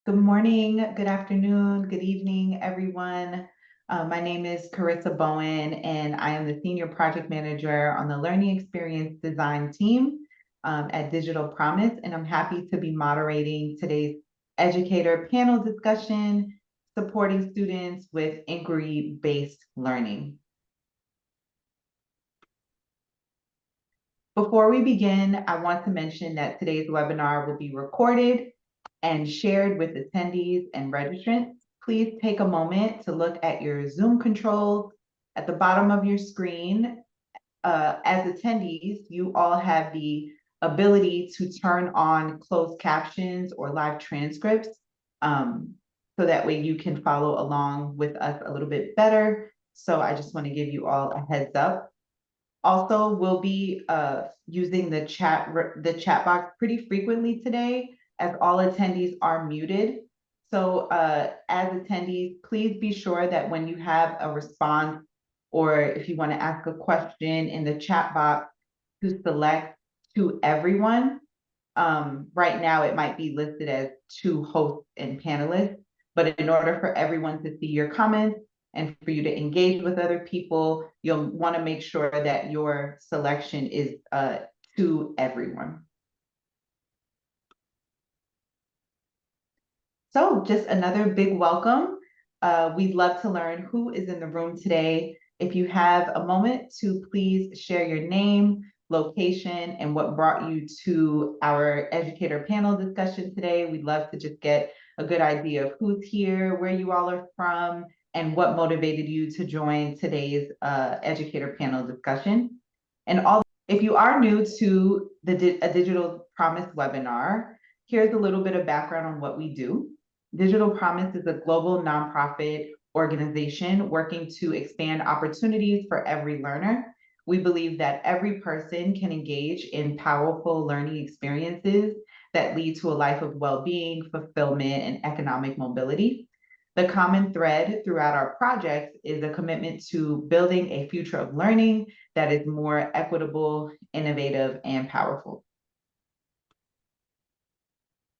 Good morning, good afternoon, good evening, everyone. My name is Carissa Bowen, and I am the Senior Project Manager on the Learning Experience Design team at Digital Promise, and I'm happy to be moderating today's educator panel discussion, supporting students with inquiry-based learning. Before we begin, I want to mention that today's webinar will be recorded and shared with attendees and registrants. Please take a moment to look at your Zoom controls at the bottom of your screen. As attendees, you all have the ability to turn on closed captions or live transcripts so that way you can follow along with us a little bit better. So I just want to give you all a heads up. Also, we'll be using the chat box pretty frequently today, as all attendees are muted. So as attendees, please be sure that when you have a response or if you want to ask a question in the chat box, to select to everyone. Right now, it might be listed as to hosts and panelists, but in order for everyone to see your comments, and for you to engage with other people, you'll want to make sure that your selection is to everyone. So just another big welcome. We'd love to learn who is in the room today. If you have a moment to please share your name, location, and what brought you to our educator panel discussion today. We'd love to just get a good idea of who's here, where you all are from, and what motivated you to join today's educator panel discussion. And if you are new to a Digital Promise webinar, here's a little bit of background on what we do. Digital Promise is a global nonprofit organization working to expand opportunities for every learner. We believe that every person can engage in powerful learning experiences that lead to a life of well-being, fulfillment, and economic mobility. The common thread throughout our projects is a commitment to building a future of learning that is more equitable, innovative, and powerful.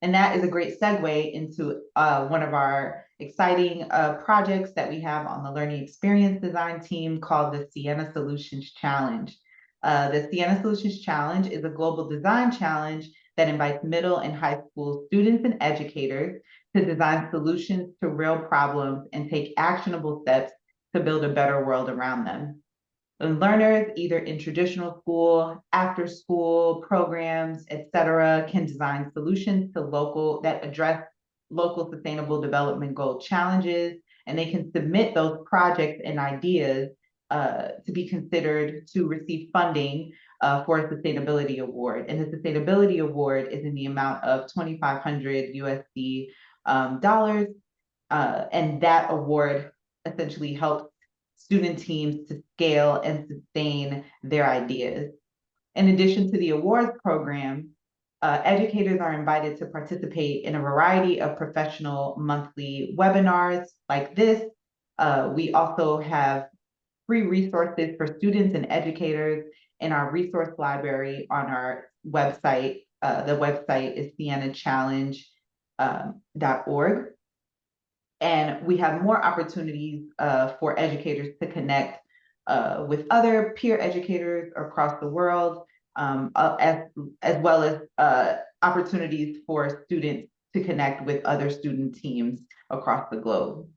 And that is a great segue into one of our exciting projects that we have on the Learning Experience Design team called the Ciena Solutions Challenge. The Ciena Solutions Challenge is a global design challenge that invites middle and high school students and educators to design solutions to real problems and take actionable steps to build a better world around them. And learners, either in traditional school, after school programs, etc., can design solutions that address local sustainable development goal challenges, and they can submit those projects and ideas to be considered to receive funding for a sustainability award. And the sustainability award is in the amount of $2,500 USD dollars, and that award essentially helps student teams to scale and sustain their ideas. In addition to the awards program, educators are invited to participate in a variety of professional monthly webinars like this. We also have free resources for students and educators in our resource library on our website. The website is cienachallenge.org. And we have more opportunities for educators to connect with other peer educators across the world, as well as opportunities for students to connect with other student teams across the globe.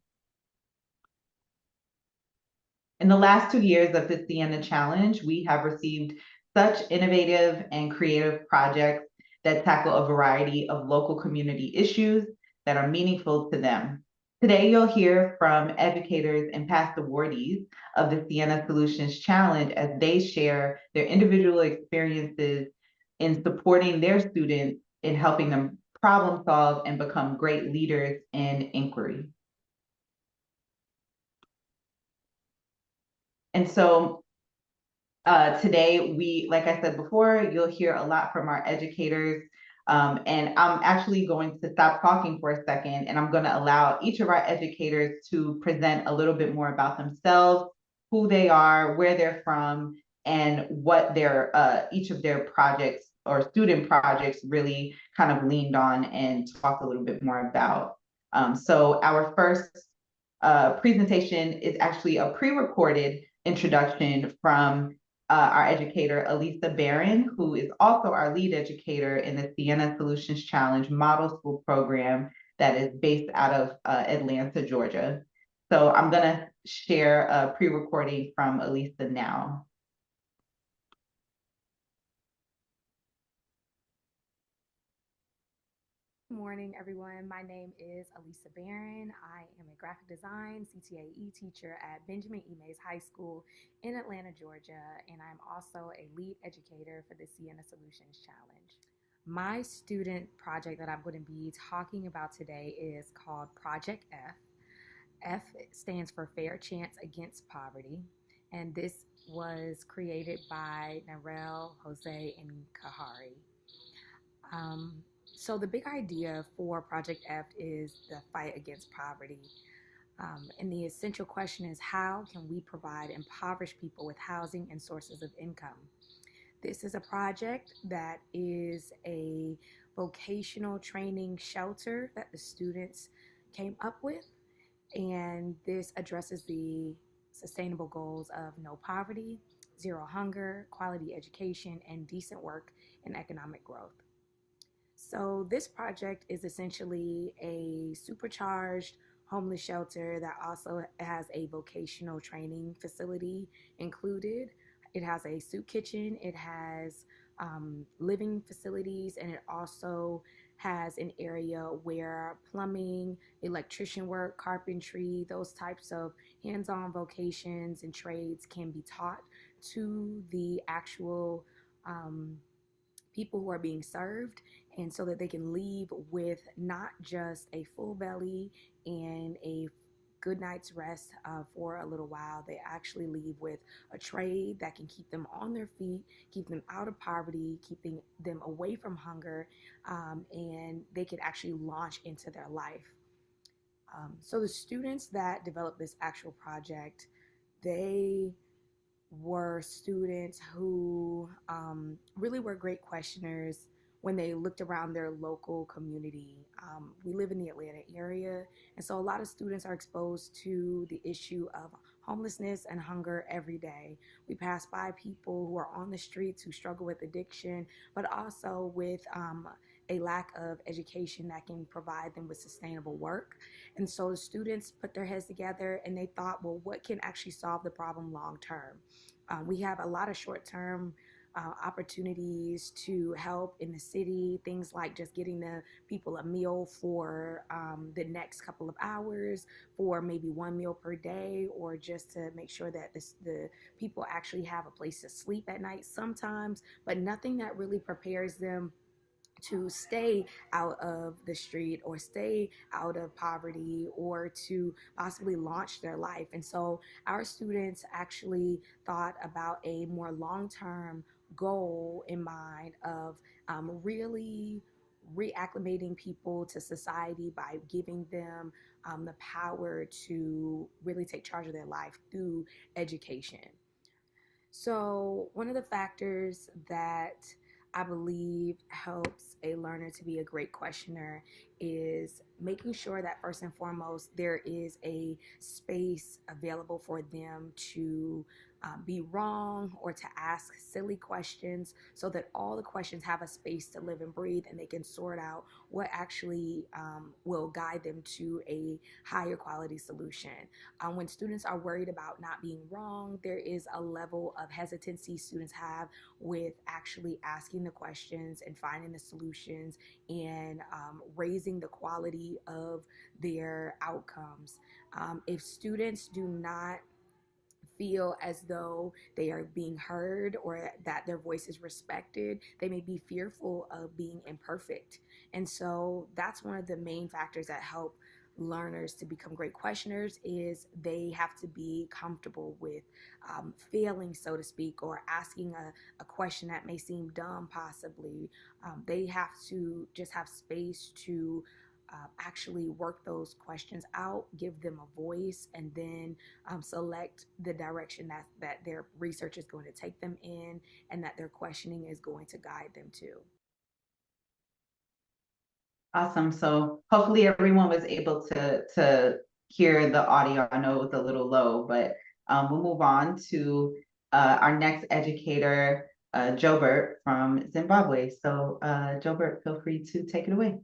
In the last 2 years of the Ciena Challenge, we have received such innovative and creative projects that tackle a variety of local community issues that are meaningful to them. Today, you'll hear from educators and past awardees of the Ciena Solutions Challenge as they share their individual experiences in supporting their students in helping them problem solve and become great leaders in inquiry. And so today, like I said before, you'll hear a lot from our educators. And I'm actually going to stop talking for a second, and I'm going to allow each of our educators to present a little bit more about themselves, who they are, where they're from, and what each of their projects or student projects really kind of leaned on and talk a little bit more about. So our first presentation is actually a pre-recorded introduction from our educator, Elisa Barron, who is also our lead educator in the Ciena Solutions Challenge Model School program that is based out of Atlanta, Georgia. So I'm gonna share a pre-recording from Elisa now. Good morning, everyone. My name is Elisa Barron. I am a graphic design CTAE teacher at Benjamin E. Mays High School in Atlanta, Georgia, and I'm also a lead educator for the Ciena Solutions Challenge. My student project that I'm going to be talking about today is called Project F. F stands for Fair Chance Against Poverty, and this was created by Narelle, Jose, and Kahari. Um, so the big idea for Project F is the fight against poverty. And the essential question is, how can we provide impoverished people with housing and sources of income? This is a project that is a vocational training shelter that the students came up with, and this addresses the sustainable goals of no poverty, zero hunger, quality education, and decent work and economic growth. So, this project is essentially a supercharged homeless shelter that also has a vocational training facility included. It has a soup kitchen, it has living facilities, and it also has an area where plumbing, electrician work, carpentry, those types of hands on vocations and trades can be taught to the actual people who are being served, and so that they can leave with not just a full belly and a good night's rest for a little while. They actually leave with a trade that can keep them on their feet, keep them out of poverty, keeping them away from hunger, and they can actually launch into their life. So the students that developed this actual project, they were students who really were great questioners when they looked around their local community. We live in the Atlanta area, and so a lot of students are exposed to the issue of homelessness and hunger every day. We pass by people who are on the streets who struggle with addiction, but also with a lack of education that can provide them with sustainable work. And so the students put their heads together and they thought, well, what can actually solve the problem long term? We have a lot of short term opportunities to help in the city, things like just getting the people a meal for the next couple of hours, for maybe one meal per day, or just to make sure that the people actually have a place to sleep at night sometimes, but nothing that really prepares them to stay out of the street or stay out of poverty or to possibly launch their life. And so our students actually thought about a more long term goal in mind of really reacclimating people to society by giving them the power to really take charge of their life through education. So, one of the factors that I believe helps a learner to be a great questioner is making sure that first and foremost there is a space available for them to be wrong or to ask silly questions, so that all the questions have a space to live and breathe and they can sort out what actually will guide them to a higher quality solution. When students are worried about not being wrong, there is a level of hesitancy students have with actually asking the questions and finding the solutions and raising the quality of their outcomes. If students do not feel as though they are being heard or that their voice is respected, they may be fearful of being imperfect. And so that's one of the main factors that help learners to become great questioners is they have to be comfortable with failing, so to speak, or asking a question that may seem dumb possibly. They have to just have space to actually work those questions out, give them a voice, and then select the direction that their research is going to take them in and that their questioning is going to guide them to. Awesome. So hopefully everyone was able to hear the audio. I know it was a little low, but we'll move on to our next educator, Jobert from Zimbabwe. So Jobert, feel free to take it away.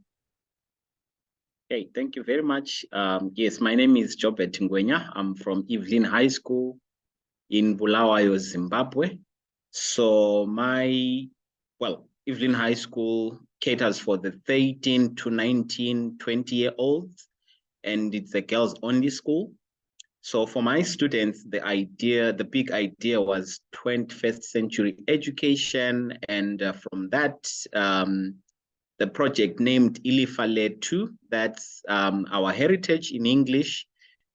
Okay, thank you very much. Yes, my name is Jobert Ngwenya. I'm from Evelyn High School in Bulawayo, Zimbabwe. So Evelyn High School caters for the 13 to 19, 20-year-olds, and it's a girls only school. So for my students, the big idea was 21st century education. And from that, the project named Ilifale 2, that's our heritage in English.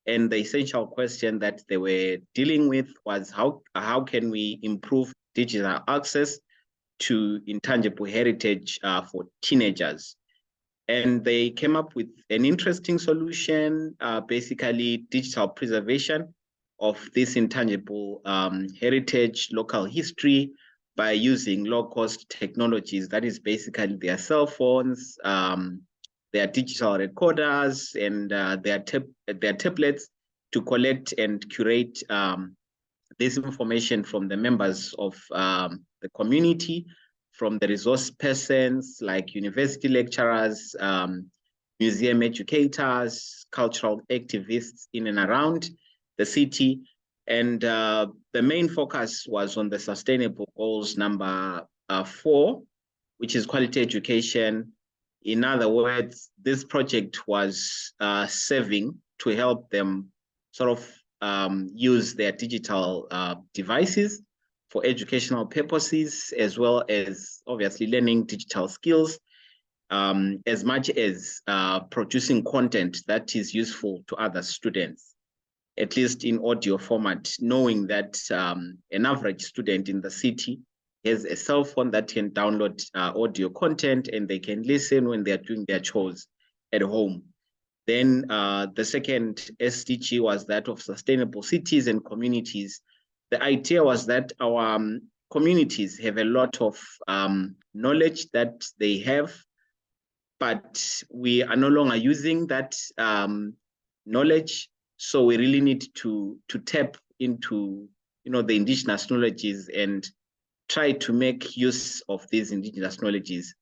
And the essential question that they were dealing with was how can we improve digital access to intangible heritage for teenagers? And they came up with an interesting solution, basically digital preservation of this intangible heritage, local history, by using low-cost technologies. That is basically their cell phones, their digital recorders, and their tablets to collect and curate this information from the members of the community, from the resource persons like university lecturers, museum educators, cultural activists in and around the city. And the main focus was on the sustainable goals number 4, which is quality education. In other words, this project was serving to help them sort of use their digital devices for educational purposes, as well as obviously learning digital skills, as much as producing content that is useful to other students, at least in audio format, knowing that an average student in the city has a cell phone that can download audio content and they can listen when they're doing their chores at home. Then the second SDG was that of sustainable cities and communities. The idea was that our communities have a lot of knowledge that they have, but we are no longer using that knowledge. So we really need to tap into the indigenous knowledges and try to make use of these indigenous knowledges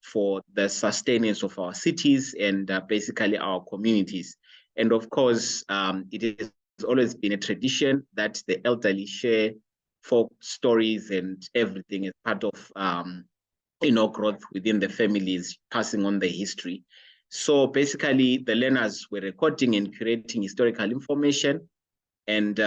for the sustenance of our cities and basically our communities. And of course, it has always been a tradition that the elderly share folk stories and everything as part of growth within the families, passing on the history. So basically, the learners were recording and curating historical information and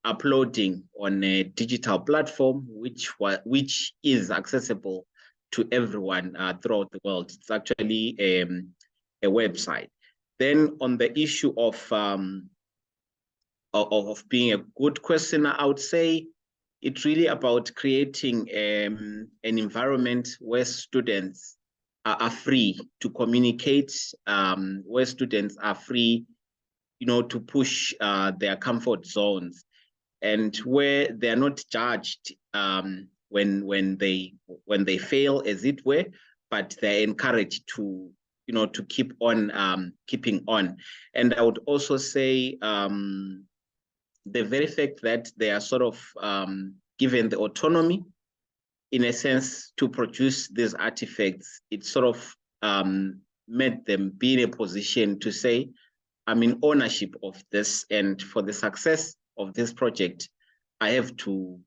uploading on a digital platform, which is accessible to everyone throughout the world. It's actually a website. Then on the issue of being a good questioner, I would say it's really about creating an environment where students are free to communicate, where students are free, to push their comfort zones, and where they are not judged when they fail, as it were, but they're encouraged to keep on keeping on. And I would also say the very fact that they are sort of given the autonomy, in a sense, to produce these artifacts, it sort of made them be in a position to say, I'm in ownership of this, and for the success of this project, I have to,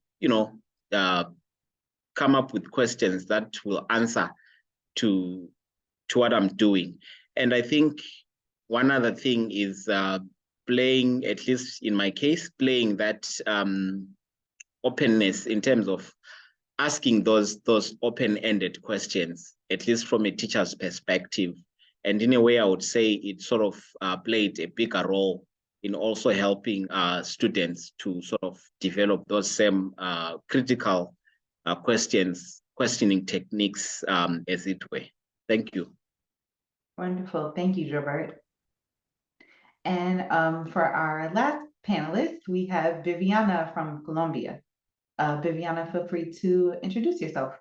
come up with questions that will answer to what I'm doing. And I think one other thing is playing, at least in my case, playing that openness in terms of asking those open-ended questions, at least from a teacher's perspective. And in a way, I would say it sort of played a bigger role in also helping students to sort of develop those same critical questioning techniques, as it were. Thank you. Wonderful. Thank you, Gilbert. And for our last panelist, we have Viviana from Colombia. Viviana, feel free to introduce yourself.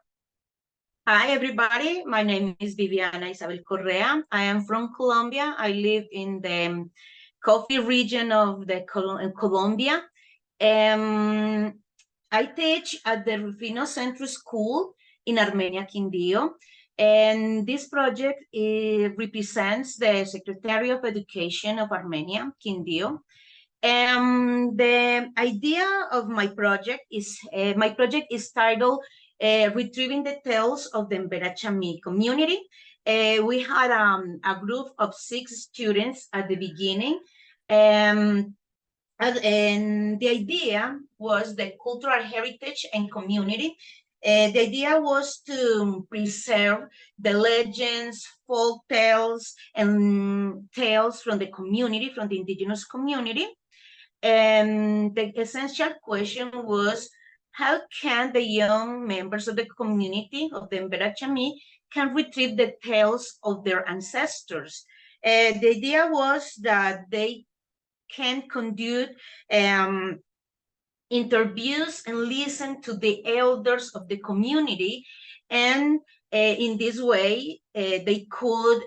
Hi, everybody. My name is Viviana Isabel Correa. I am from Colombia. I live in the coffee region of the Colombia. I teach at the Rufino Central School in Armenia, Quindío. And this project represents the Secretary of Education of Armenia, Quindío. The idea of my project is titled Retrieving the Tales of the Mberachami Community. We had a group of 6 students at the beginning. And the idea was the cultural heritage and community. The idea was to preserve the legends, folk tales, and tales from the community, from the indigenous community. And the essential question was, how can the young members of the community of the Mberachami can retrieve the tales of their ancestors? The idea was that they can conduct interviews and listen to the elders of the community. And in this way, they could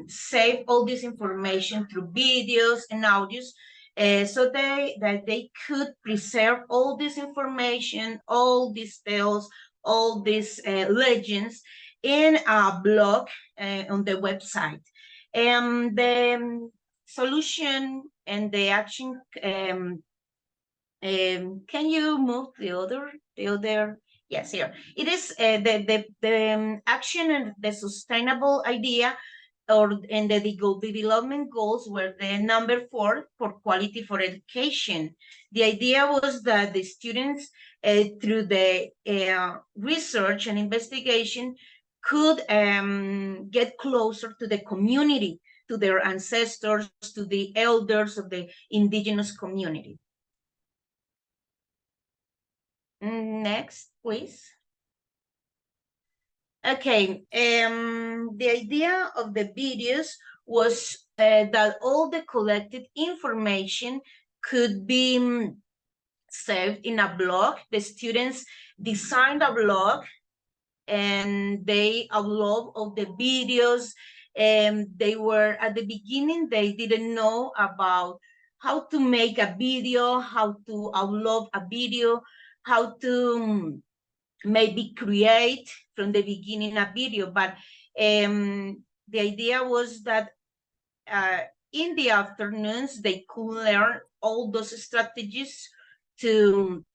save all this information through videos and audios, so that they could preserve all this information, all these tales, all these legends in a blog on the website. And the solution and the action, can you move the other? Yes, here. It is the action and the sustainable idea, and the development goals were the number 4 for quality for education. The idea was that the students, through the research and investigation, could get closer to the community, to their ancestors, to the elders of the indigenous community. Next, please. Okay, the idea of the videos was that all the collected information could be saved in a blog. The students designed a blog and they upload all the videos. And they were, at the beginning, they didn't know about how to make a video, how to upload a video, how to maybe create from the beginning a video. But the idea was that in the afternoons, they could learn all those strategies to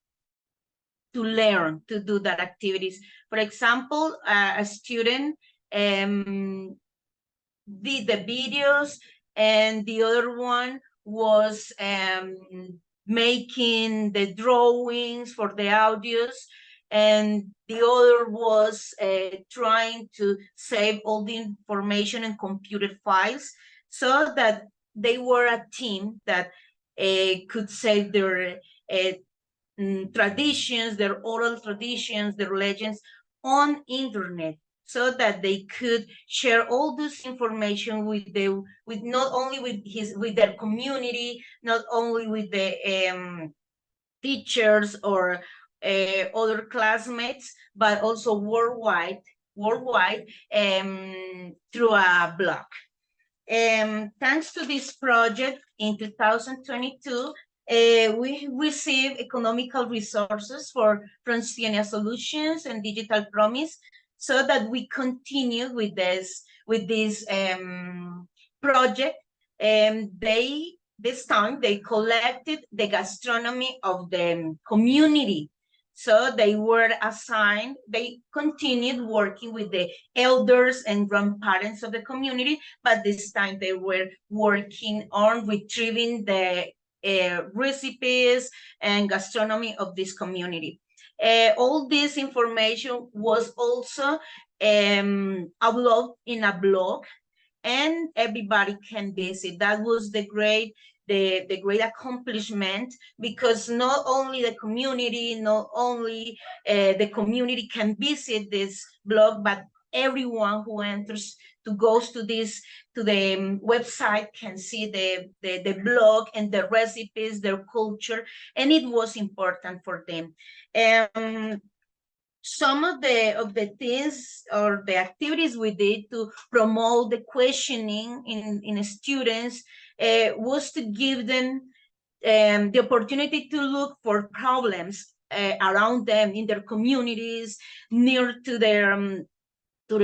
learn to do that activities. For example, a student did the videos, and the other one was making the drawings for the audios, and the other was trying to save all the information in computer files, so that they were a team that could save their traditions, their oral traditions, their legends on internet, so that they could share all this information with not only with their community, not only with the teachers or other classmates, but also worldwide through a blog. Thanks to this project, in 2022, we received economical resources from Ciena Solutions and Digital Promise, so that we continue with this project. And this time they collected the gastronomy of the community. So they were assigned, they continued working with the elders and grandparents of the community, but this time they were working on retrieving the recipes and gastronomy of this community. All this information was also uploaded in a blog, and everybody can visit. That was the great accomplishment, because not only the community can visit this blog, but everyone who goes to the website can see the blog and the recipes, their culture, and it was important for them. some of the things or the activities we did to promote the questioning in students was to give them the opportunity to look for problems around them in their communities, near to the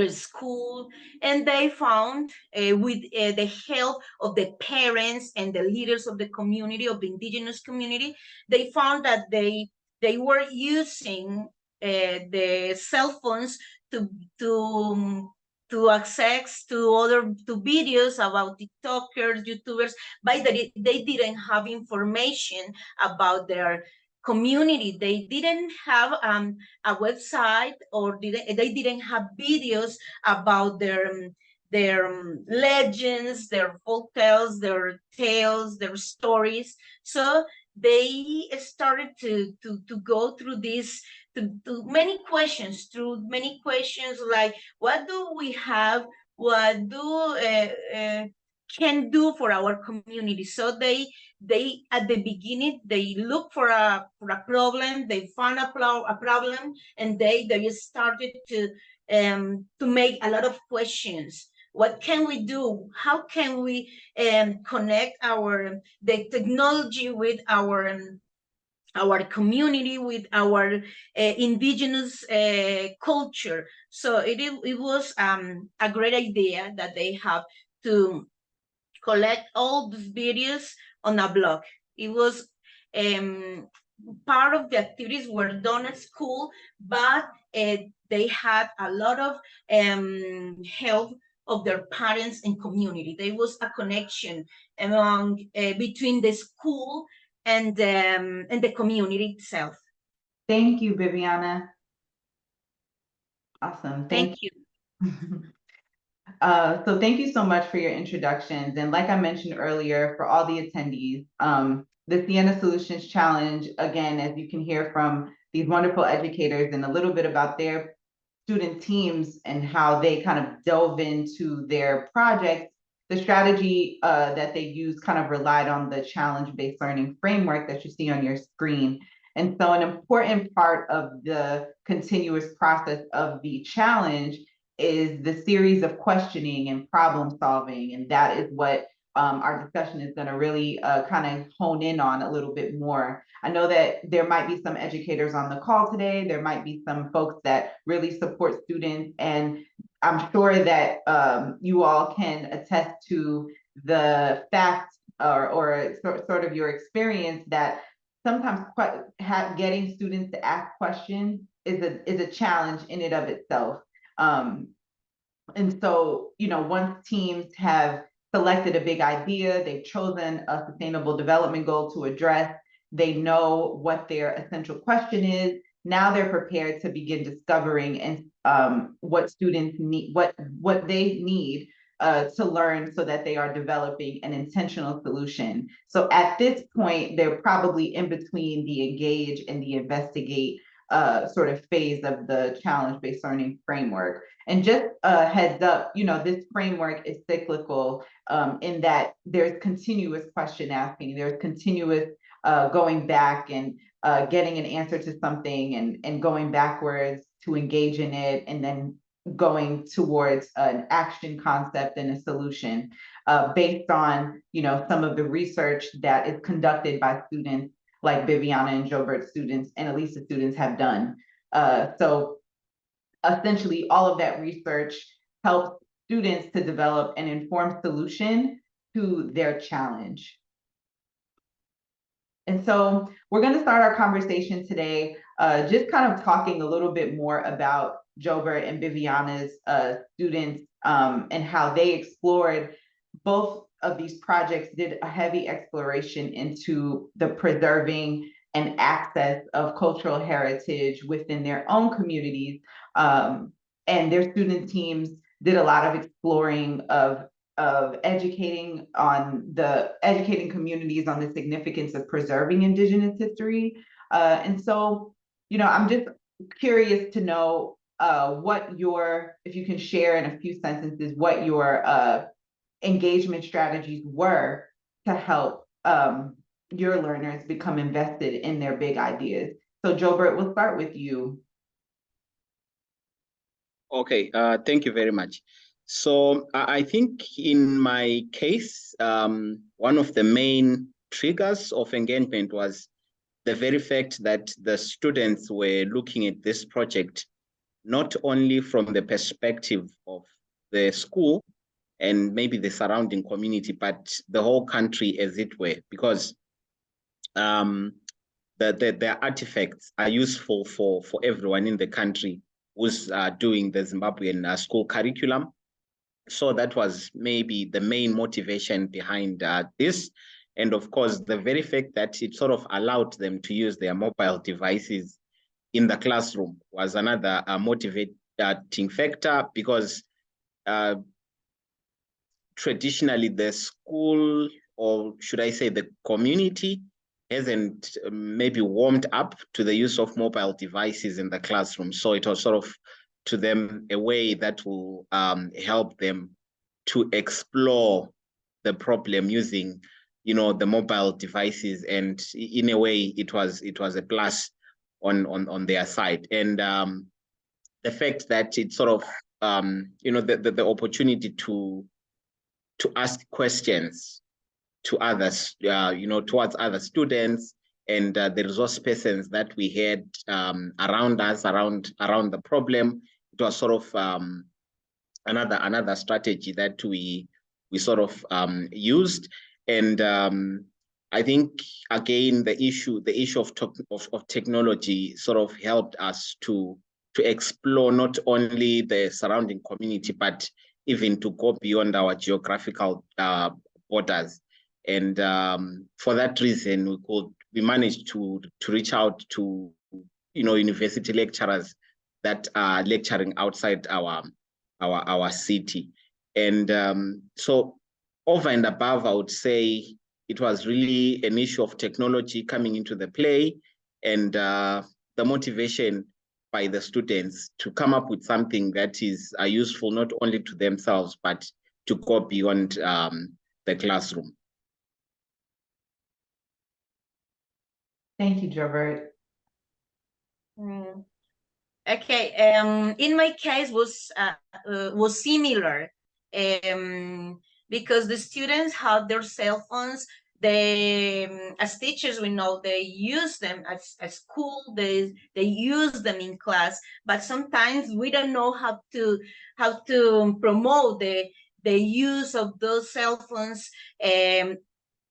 school, and they found with the help of the parents and the leaders of the community, of the indigenous community, they found that they were using the cell phones to to to access to other to videos about TikTokers, YouTubers, but they didn't have information about their community. They didn't have a website, or they didn't have videos about their legends, their folk tales, their stories. So they started to go through this, to through many questions like, what do we have, what do can do for our community. So they at the beginning they look for a problem, they found a problem, and they started to make a lot of questions. What can we do? How can we connect the technology with our community, with our indigenous culture? So it was a great idea that they have to collect all these videos on a blog. It was part of the activities were done at school, but they had a lot of help of their parents and community. There was a connection among between the school and the community itself. Thank you, Viviana. Awesome. Thank you. So thank you so much for your introductions. And like I mentioned earlier, for all the attendees, the Ciena Solutions Challenge, again, as you can hear from these wonderful educators and a little bit about their student teams and how they kind of delve into their projects, the strategy that they use kind of relied on the challenge-based learning framework that you see on your screen. And so an important part of the continuous process of the challenge is the series of questioning and problem solving. And that is what our discussion is going to really kind of hone in on a little bit more. I know that there might be some educators on the call today. There might be some folks that really support students. And I'm sure that you all can attest to the fact or sort of your experience that sometimes getting students to ask questions is a challenge in and of itself. And so, once teams have selected a big idea, they've chosen a sustainable development goal to address, they know what their essential question is. Now they're prepared to begin discovering and what students need, what they need to learn so that they are developing an intentional solution. So at this point, they're probably in between the engage and the investigate sort of phase of the challenge-based learning framework. And just a heads up, this framework is cyclical in that there's continuous question asking, there's continuous going back and getting an answer to something and going backwards to engage in it, and then going towards an action concept and a solution based on, some of the research that is conducted by students like Viviana and Jobert students and Elisa students have done. So essentially all of that research helps students to develop an informed solution to their challenge. And so we're going to start our conversation today, just kind of talking a little bit more about Jobert and Viviana's students and how they explored. Both of these projects did a heavy exploration into the preserving and access of cultural heritage within their own communities. And their student teams did a lot of exploring of educating communities on the significance of preserving Indigenous history. And so, I'm just curious to know if you can share in a few sentences, what your engagement strategies were to help your learners become invested in their big ideas. So Jobert, we'll start with you. Okay, thank you very much. So I think in my case, one of the main triggers of engagement was the very fact that the students were looking at this project not only from the perspective of the school and maybe the surrounding community, but the whole country as it were, because the artifacts are useful for everyone in the country who's doing the Zimbabwean school curriculum. So that was maybe the main motivation behind this. And of course, the very fact that it sort of allowed them to use their mobile devices in the classroom was another motivating factor, because traditionally the school, or should I say the community, hasn't maybe warmed up to the use of mobile devices in the classroom. So it was sort of to them a way that will help them to explore the problem using, the mobile devices. And in a way, it was a plus on their side. And the fact that it sort of, the opportunity to ask questions to others, towards other students, and the resource persons that we had around us, around the problem. It was sort of another strategy that we sort of used. And I think again the issue of technology sort of helped us to explore not only the surrounding community, but even to go beyond our geographical borders. And for that reason, we managed to reach out to university lecturers that are lecturing outside our city. And so over and above, I would say it was really an issue of technology coming into the play, and the motivation by the students to come up with something that is useful not only to themselves, but to go beyond the classroom. Thank you, Jobert. Okay, in my case was similar, because the students had their cell phones. They, as teachers, we know they use them at school. They use them in class, but sometimes we don't know how to promote the use of those cell phones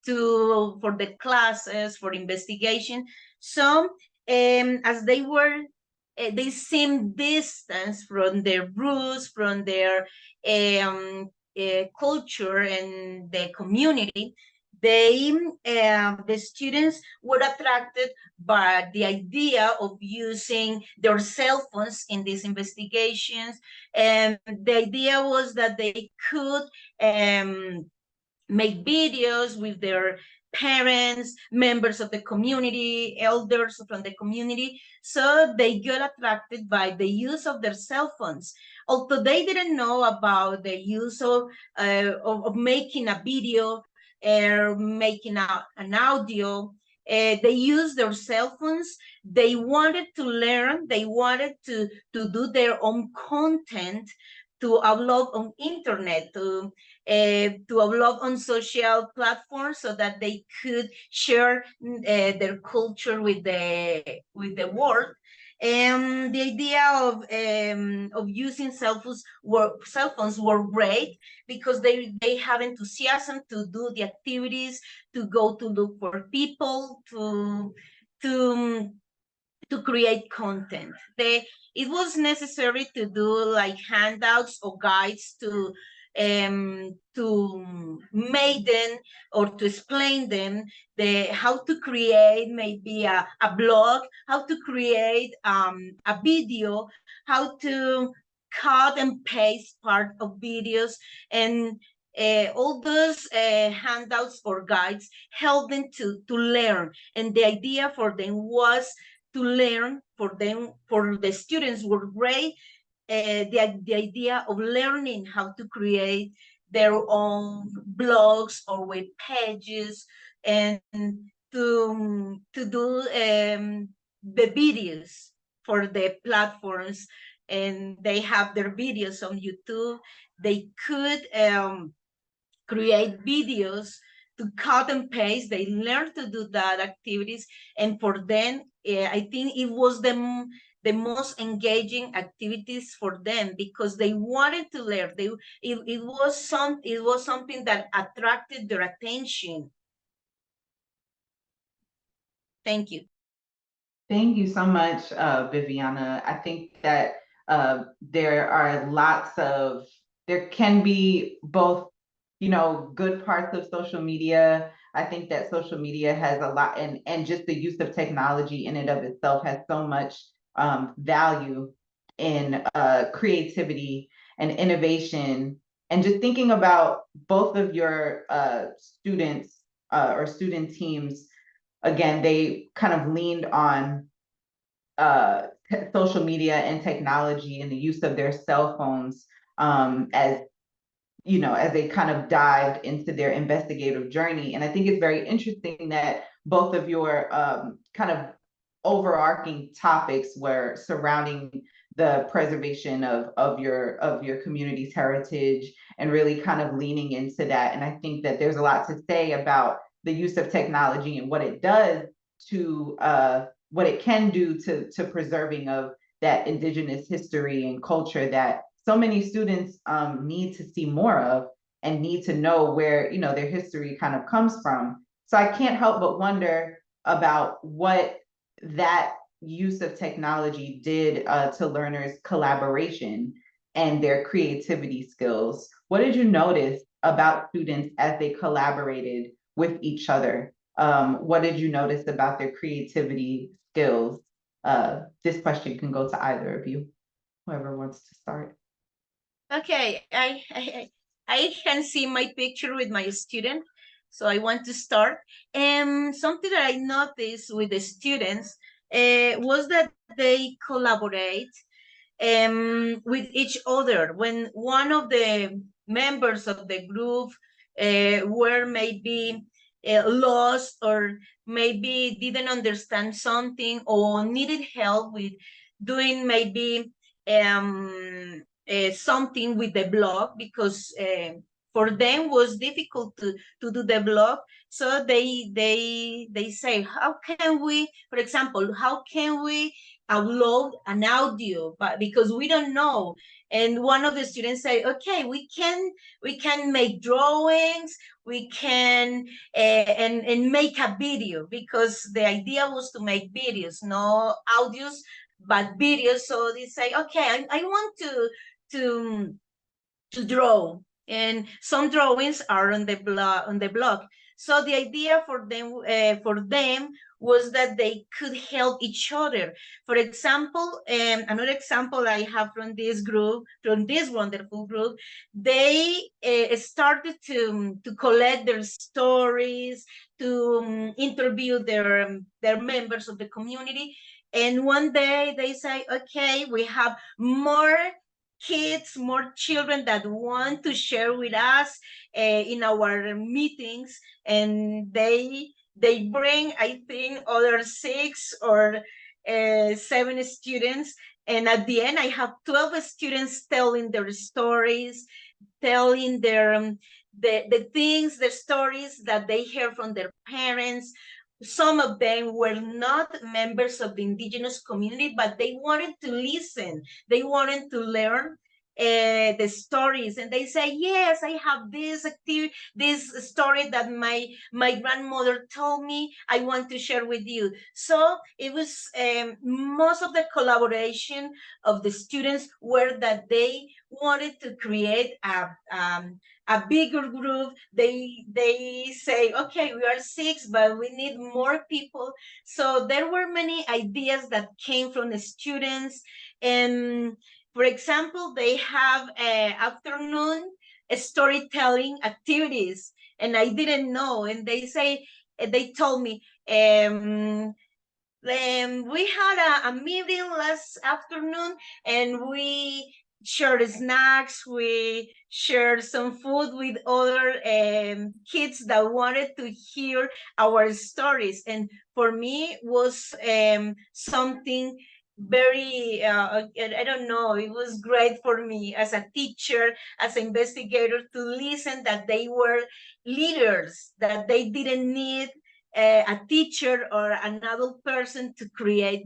for the classes, for investigation. So as they seem distance from their roots, from their culture and the community. The students were attracted by the idea of using their cell phones in these investigations, and the idea was that they could make videos with their parents, members of the community, elders from the community. So they got attracted by the use of their cell phones. Although they didn't know about the use of making a video or making an audio, they used their cell phones. They wanted to learn. They wanted to do their own content to upload on internet, to upload on social platforms, so that they could share their culture with the world. And the idea of using cell phones were great, because they have enthusiasm to do the activities, to go to look for people, to create content. It was necessary to do like handouts or guides to make them, or to explain them how to create maybe a blog, how to create a video, how to cut and paste part of videos. And all those handouts or guides help them to learn. And the idea for them was to learn. For the students were great. The idea of learning how to create their own blogs or web pages, and to do the videos for the platforms, and they have their videos on YouTube. They could create videos to cut and paste. They learn to do that activities, and for them, I think it was the most engaging activities for them because they wanted to learn. It was something that attracted their attention. Thank you. Thank you so much, Viviana. I think that there can be both, good parts of social media. I think that social media has a lot, and just the use of technology in and of itself has so much value in creativity and innovation. And just thinking about both of your students or student teams, again, they kind of leaned on uh, social media and technology and the use of their cell phones as as they kind of dived into their investigative journey. And I think it's very interesting that both of your kind of overarching topics were surrounding the preservation of your community's heritage and really kind of leaning into that. And I think that there's a lot to say about the use of technology and what it does to what it can do to preserving of that indigenous history and culture that so many students need to see more of and need to know where their history kind of comes from. So I can't help but wonder about what that use of technology did to learners' collaboration and their creativity skills. What did you notice about students as they collaborated with each other? What did you notice about their creativity skills? This question can go to either of you, whoever wants to start. Okay, I can see my picture with my student, so I want to start. Something that I noticed with the students was that they collaborate with each other. When one of the members of the group were maybe lost or maybe didn't understand something or needed help with doing maybe something with the blog because for them was difficult to do the blog. So they say, how can we, for example, how can we upload an audio, but because we don't know. And one of the students said, okay, we can make drawings, we can and make a video, because the idea was to make videos, no audios, but videos. So they say, okay, I want to draw, and some drawings are on the blog. So the idea for them was that they could help each other. For example, another example I have from this group, from this wonderful group, they started to collect their stories, to interview their members of the community. And one day they say, okay, we have more kids, more children that want to share with us in our meetings, and they bring, I think, other 6 or 7 students, and at the end I have 12 students telling their stories, telling their the things, the stories that they hear from their parents. Some of them were not members of the indigenous community, but they wanted to listen. They wanted to learn the stories, and they say, yes, I have this activity, this story that my grandmother told me, I want to share with you. So it was most of the collaboration of the students were that they wanted to create a bigger group. They say, okay, we are 6, but we need more people. So there were many ideas that came from the students. And for example, they have afternoon storytelling activities, and I didn't know. And they told me, we had a meeting last afternoon, and we shared snacks, we shared some food with other kids that wanted to hear our stories. And for me was something very, I don't know, it was great for me as a teacher, as an investigator, to listen that they were leaders, that they didn't need a teacher or an adult person to create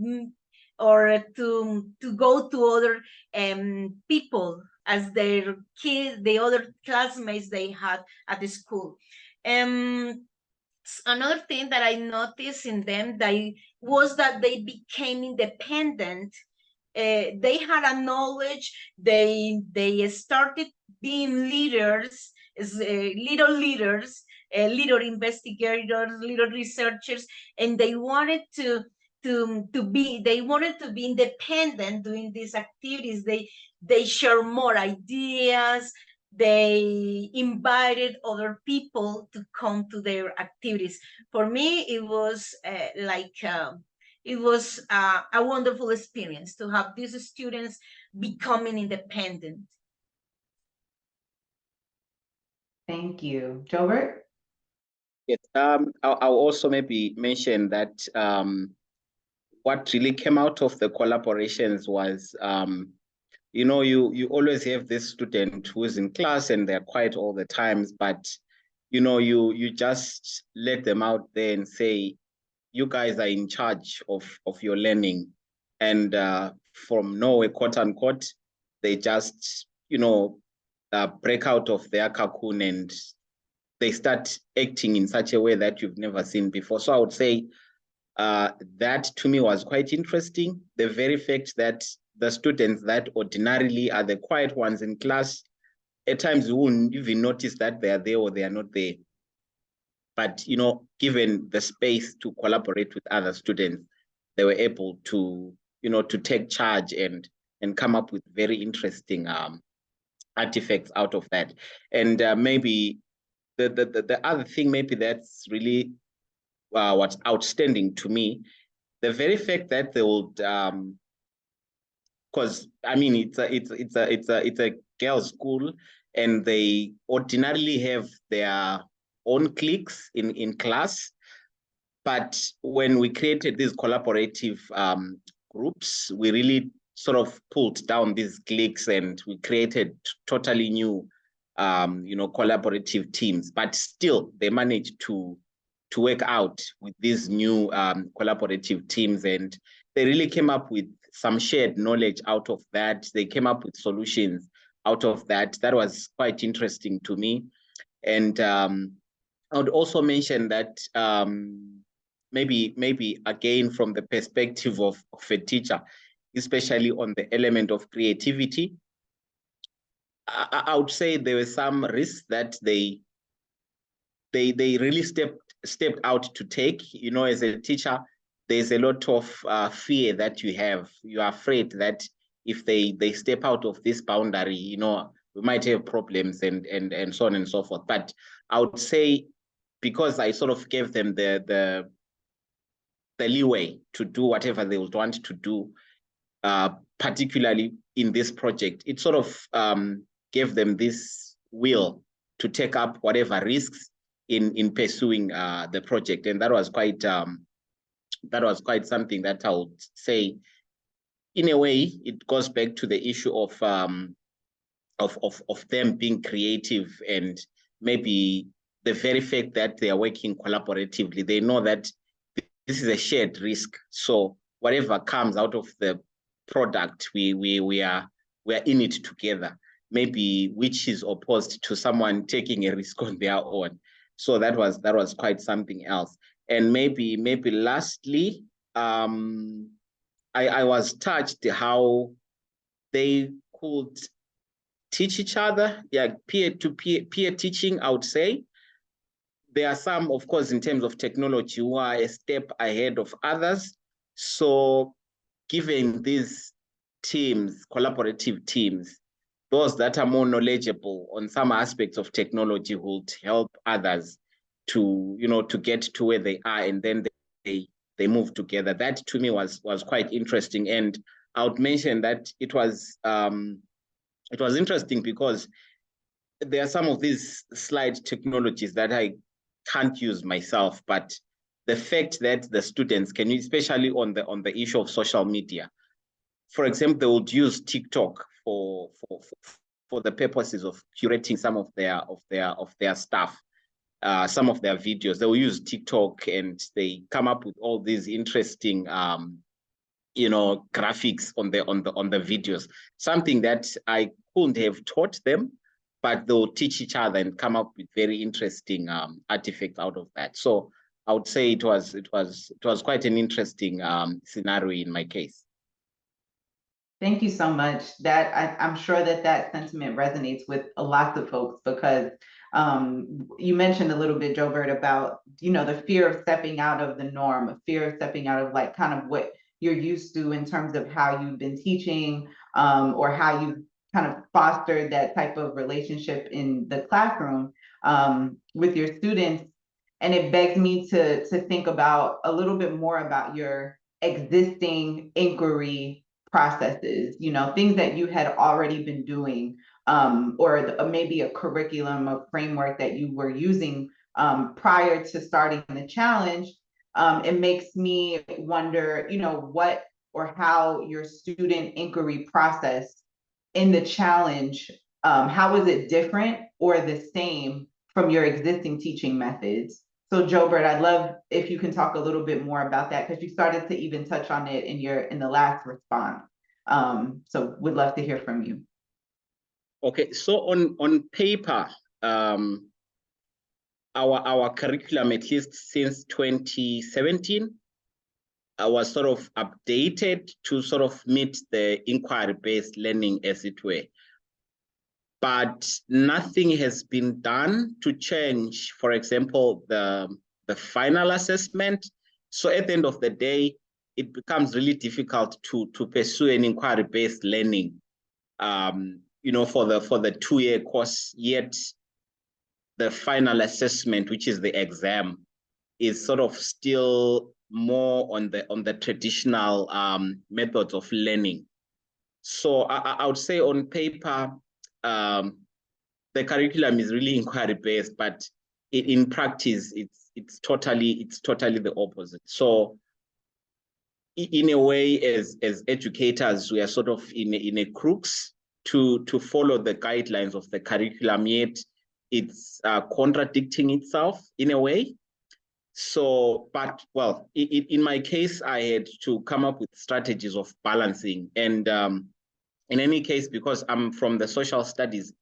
or to go to other people as their kids, the other classmates they had at the school. Another thing that I noticed in them was that they became independent. They had a knowledge. They started being leaders, little leaders, little investigators, little researchers, and they wanted to be independent doing these activities. They share more ideas. They invited other people to come to their activities. For me, it was a wonderful experience to have these students becoming independent. Thank you. Jobert? Yes, I'll also maybe mention that what really came out of the collaborations was, you always have this student who's in class and they're quiet all the times, but you just let them out there and say, you guys are in charge of your learning. And from nowhere, quote unquote, they just, break out of their cocoon and they start acting in such a way that you've never seen before. So I would say that to me was quite interesting. The very fact that the students that ordinarily are the quiet ones in class, at times you wouldn't even notice that they are there or they are not there. But, given the space to collaborate with other students, they were able to, to take charge and come up with very interesting artifacts out of that. And maybe the other thing maybe that's really what's outstanding to me, the very fact that they would, because I mean it's a girls' school, and they ordinarily have their own cliques in class. But when we created these collaborative groups, we really sort of pulled down these cliques and we created totally new, collaborative teams. But still, they managed to work out with these new collaborative teams, and they really came up with some shared knowledge out of that. They came up with solutions out of that. That was quite interesting to me. And I would also mention that maybe again from the perspective of a teacher, especially on the element of creativity, I would say there were some risks that they really stepped out to take. As a teacher, there's a lot of fear that you have. You are afraid that if they step out of this boundary, we might have problems and so on and so forth. But I would say, because I sort of gave them the leeway to do whatever they would want to do, particularly in this project, it sort of gave them this will to take up whatever risks in pursuing the project. And that was quite something that I would say, in a way, it goes back to the issue of them being creative, and maybe the very fact that they are working collaboratively, they know that this is a shared risk. So whatever comes out of the product, we are in it together. Maybe which is opposed to someone taking a risk on their own. So that was quite something else. And maybe lastly, I was touched how they could teach each other, peer teaching, I would say. There are some, of course, in terms of technology, who are a step ahead of others. So given these teams, collaborative teams, those that are more knowledgeable on some aspects of technology would help others to get to where they are, and then they move together. That to me was quite interesting. And I would mention that it was interesting because there are some of these slide technologies that I can't use myself, but the fact that the students can, especially on the issue of social media, for example, they would use TikTok for the purposes of curating some of their stuff, some of their videos. They will use TikTok and they come up with all these interesting graphics on the videos, something that I couldn't have taught them, but they'll teach each other and come up with very interesting artifacts out of that. So I would say it was quite an interesting scenario in my case. Thank you so much. I'm sure that sentiment resonates with a lot of folks, because you mentioned a little bit, Jobert, about the fear of stepping out of the norm, a fear of stepping out of like kind of what you're used to in terms of how you've been teaching, or how you kind of fostered that type of relationship in the classroom with your students. And it begs me to think about a little bit more about your existing inquiry processes, things that you had already been doing, or maybe a curriculum, a framework that you were using prior to starting the challenge. It makes me wonder, what or how your student inquiry process in the challenge, how is it different or the same from your existing teaching methods? So Jobert, I'd love if you can talk a little bit more about that, because you started to even touch on it in the last response. So would love to hear from you. Okay, so on paper, our curriculum, at least since 2017, was sort of updated to sort of meet the inquiry-based learning, as it were. But nothing has been done to change, for example, the final assessment. So at the end of the day, it becomes really difficult to pursue an inquiry-based learning, for the 2-year course. Yet the final assessment, which is the exam, is sort of still more on the traditional methods of learning. So I would say on paper, the curriculum is really inquiry-based, but in practice, it's totally the opposite. So in a way, as educators, we are sort of in a crux to follow the guidelines of the curriculum, yet it's contradicting itself in a way. So, but well, in my case, I had to come up with strategies of balancing. And in any case, because I'm from the social studies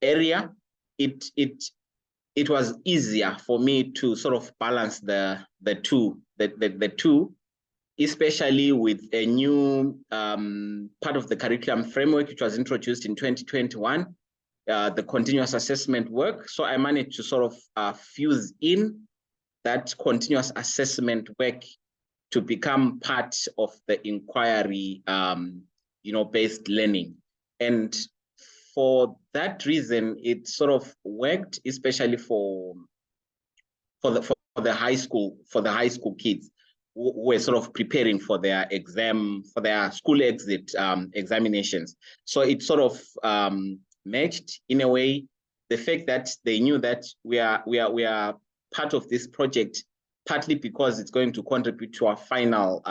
area, it was easier for me to sort of balance the two, especially with a new part of the curriculum framework, which was introduced in 2021. The continuous assessment work. So I managed to sort of fuse in that continuous assessment work to become part of the inquiry, based learning. And for that reason, it sort of worked, especially for the high school kids who were sort of preparing for their school exit examinations. So it sort of matched in a way the fact that they knew that we are part of this project, partly because it's going to contribute to our final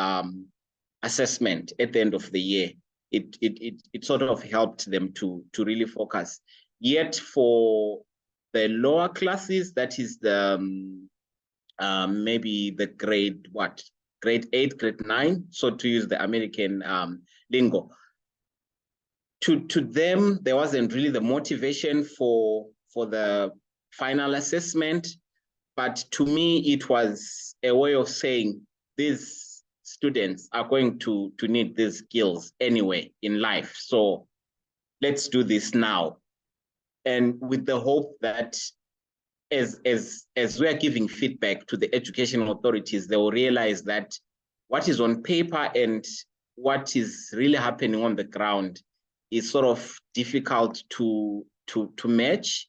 assessment at the end of the year. It sort of helped them to really focus. Yet for the lower classes, that is the maybe the grade 8, grade 9, so to use the American lingo, to them, there wasn't really the motivation for the final assessment. But to me, it was a way of saying these students are going to need these skills anyway in life. So let's do this now. And with the hope that as we are giving feedback to the educational authorities, they will realize that what is on paper and what is really happening on the ground is sort of difficult to match.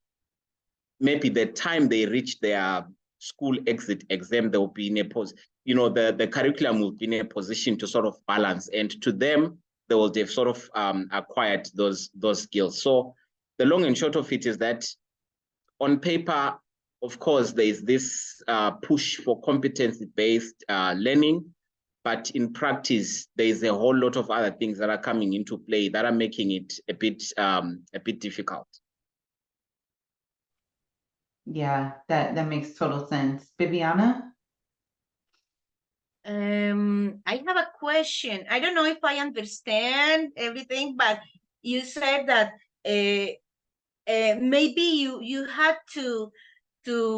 Maybe the time they reach their school exit exam, they will be in a the curriculum will be in a position to sort of balance, and to them, they will have sort of acquired those skills. So the long and short of it is that on paper, of course, there is this push for competency-based learning, but in practice, there is a whole lot of other things that are coming into play that are making it a bit difficult. Yeah, that makes total sense. Viviana? I have a question. I don't know if I understand everything, but you said that maybe you had to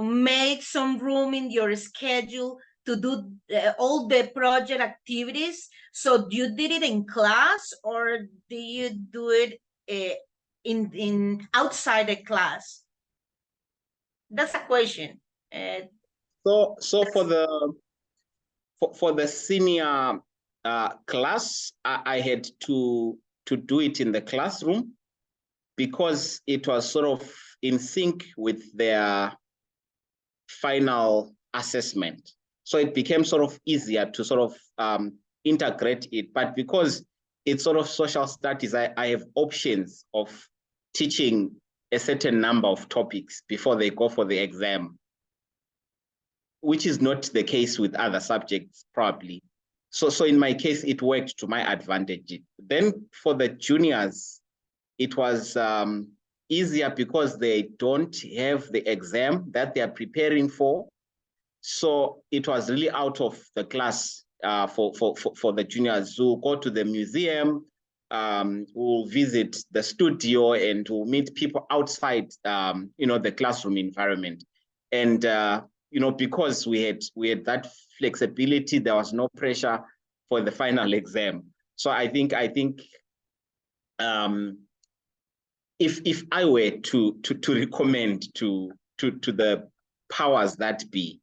make some room in your schedule to do all the project activities. So you did it in class, or do you do it in outside the class? That's a question. So for the senior class, I had to do it in the classroom because it was sort of in sync with their final assessment. So it became sort of easier to sort of integrate it. But because it's sort of social studies, I have options of teaching a certain number of topics before they go for the exam, which is not the case with other subjects, probably. So in my case, it worked to my advantage. Then for the juniors, it was easier because they don't have the exam that they are preparing for. So it was really out of the class for the juniors who go to the museum, who visit the studio, and who meet people outside, the classroom environment. And because we had that flexibility, there was no pressure for the final exam. So I think if I were to recommend to the powers that be,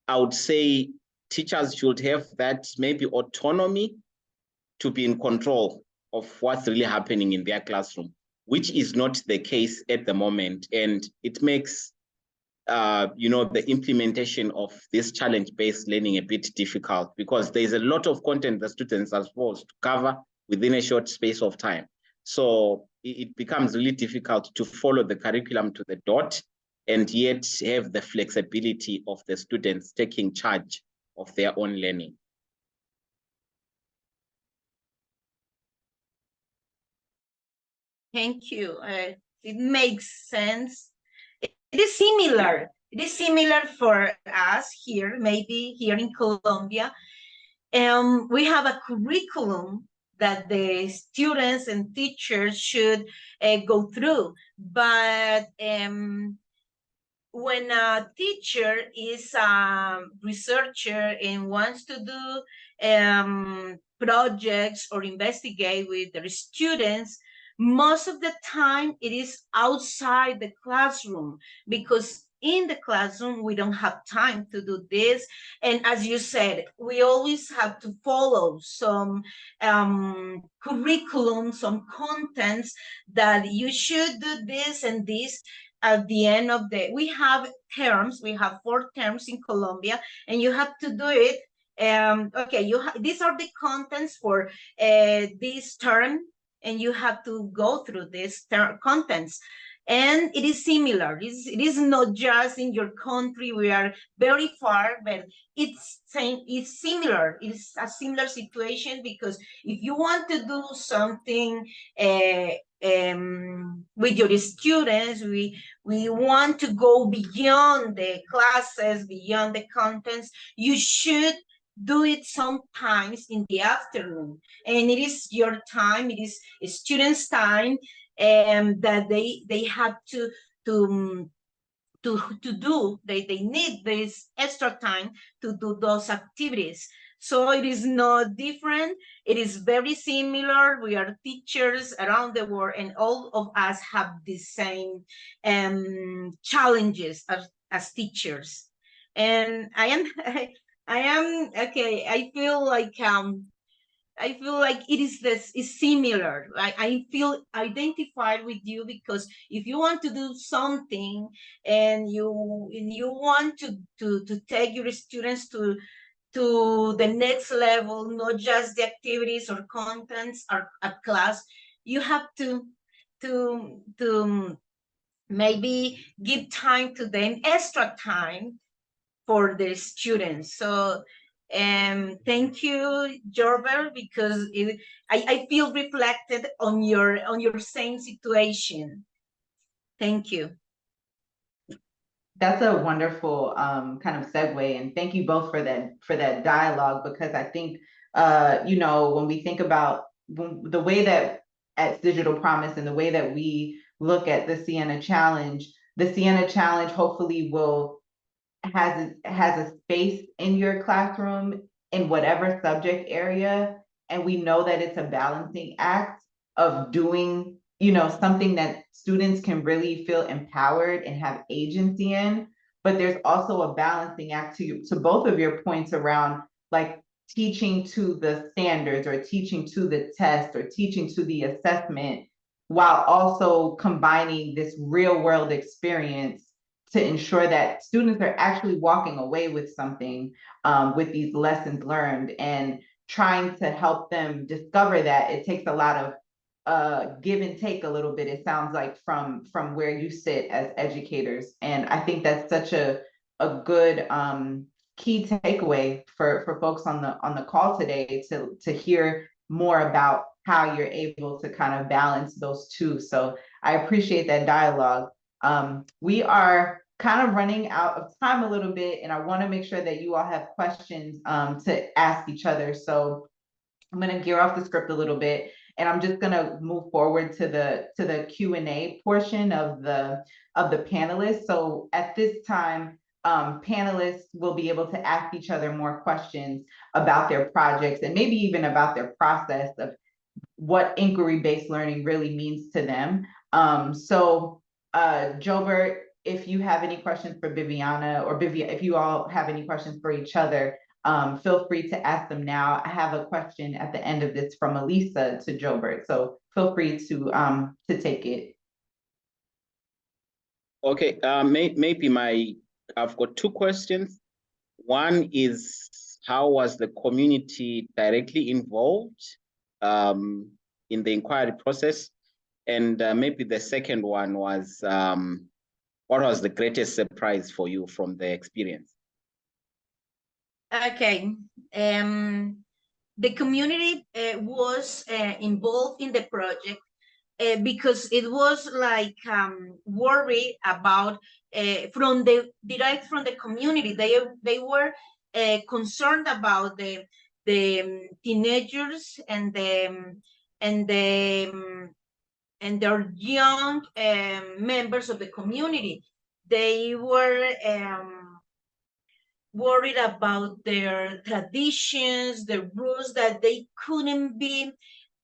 I would say teachers should have that maybe autonomy to be in control of what's really happening in their classroom, which is not the case at the moment. And it makes the implementation of this challenge-based learning a bit difficult because there's a lot of content the students are supposed to cover within a short space of time. So it becomes really difficult to follow the curriculum to the dot and yet have the flexibility of the students taking charge of their own learning. Thank you. It makes sense. It is similar. It is similar for us here, maybe here in Colombia. We have a curriculum that the students and teachers should go through. But when a teacher is a researcher and wants to do projects or investigate with their students, most of the time it is outside the classroom, because in the classroom we don't have time to do this. And as you said, we always have to follow some curriculum, some contents that you should do this and this. At the end of we have terms, we have 4 terms in Colombia, and you have to do it. Okay, these are the contents for this term, and you have to go through these contents. And it is similar. It is not just in your country. We are very far, but it's similar. It's a similar situation, because if you want to do something with your students, we want to go beyond the classes, beyond the contents. You should do it sometimes in the afternoon, and it is your time, it is students' time, that they have to do. They need this extra time to do those activities. So it is not different. It is very similar. We are teachers around the world, and all of us have the same challenges as teachers. And I am okay. I feel like it is similar. I feel identified with you, because if you want to do something and you want to take your students to the next level, not just the activities or contents or at class, you have to maybe give time to them, extra time for the students. So And thank you, Jorber, because I feel reflected on your same situation. Thank you. That's a wonderful kind of segue, and thank you both for that dialogue, because I think when we think about the way that at Digital Promise and the way that we look at the Ciena Challenge hopefully will has a space in your classroom in whatever subject area, and we know that it's a balancing act of doing something that students can really feel empowered and have agency in, but there's also a balancing act to both of your points around like teaching to the standards or teaching to the test or teaching to the assessment, while also combining this real world experience to ensure that students are actually walking away with something, with these lessons learned, and trying to help them discover that it takes a lot of give and take a little bit, it sounds like, from where you sit as educators. And I think that's such a good key takeaway for folks on the call today, to hear more about how you're able to kind of balance those two. So I appreciate that dialogue. We are kind of running out of time a little bit, and I want to make sure that you all have questions to ask each other. So I'm going to gear off the script a little bit, and I'm just going to move forward to the Q&A portion of the panelists. So at this time, panelists will be able to ask each other more questions about their projects, and maybe even about their process of what inquiry-based learning really means to them. Jobert, if you have any questions for Viviana, or if you all have any questions for each other, feel free to ask them now. I have a question at the end of this from Elisa to Jobert, so feel free to take it. Okay, maybe I've got two questions. One is, how was the community directly involved in the inquiry process? And maybe the second one was, what was the greatest surprise for you from the experience? Okay. The community was involved in the project because it was like worried about from the community. They were concerned about the teenagers and their young members of the community. They were worried about their traditions, the rules, that they couldn't be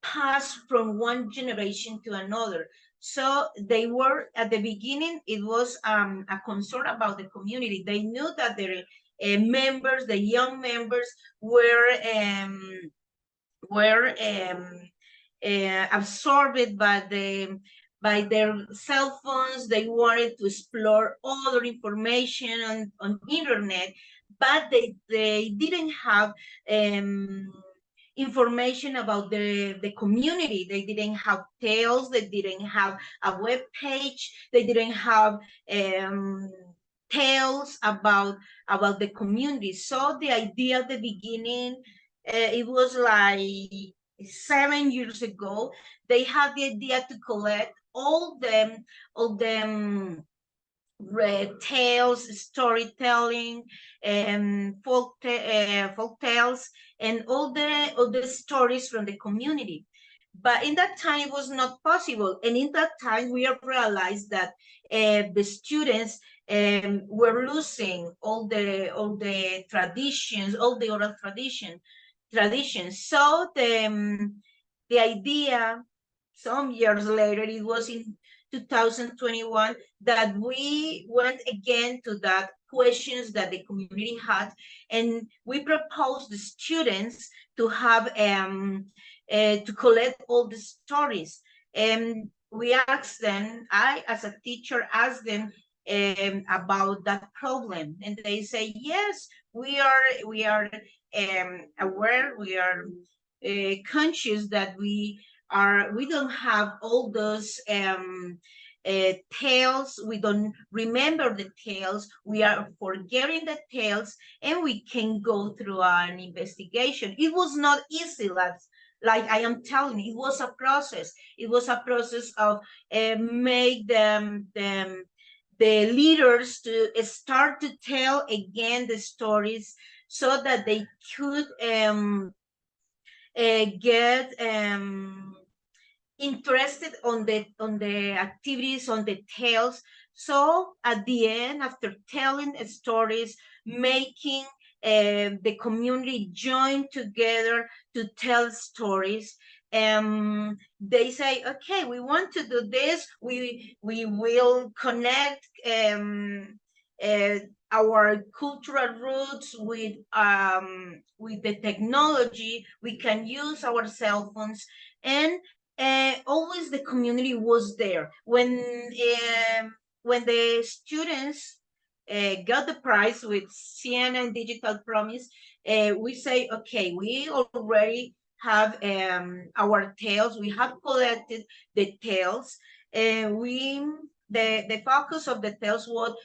passed from one generation to another. So they were, at the beginning, it was a concern about the community. They knew that their members, the young members, were absorbed by their cell phones. They wanted to explore other information on internet, but they didn't have information about the community. They didn't have tales, they didn't have a web page, they didn't have tales about the community. So the idea at the beginning, it was like 7 years ago, they had the idea to collect all them tales, storytelling, and folk tales, and all the stories from the community. But in that time, it was not possible. And in that time, we have realized that the students were losing all the traditions, all the oral traditions. So the idea, some years later, it was in 2021, that we went again to that questions that the community had, and we proposed the students to have to collect all the stories. And we asked them, I as a teacher asked them about that problem, and they say, yes, we are aware, we are conscious that we don't have all those tales. We don't remember the tales. We are forgetting the tales, and we can go through an investigation. It was not easy, like I am telling you, it was a process. It was a process of make the leaders to start to tell again the stories so that they could get interested on the activities, on the tales. So at the end, after telling stories, making the community join together to tell stories, they say, okay, we want to do this. We will connect uh, our cultural roots with the technology. We can use our cell phones, and always the community was there. When the students got the prize with Ciena and Digital Promise, we say, okay, we already have our tales. We have collected the tales. The focus of the tales was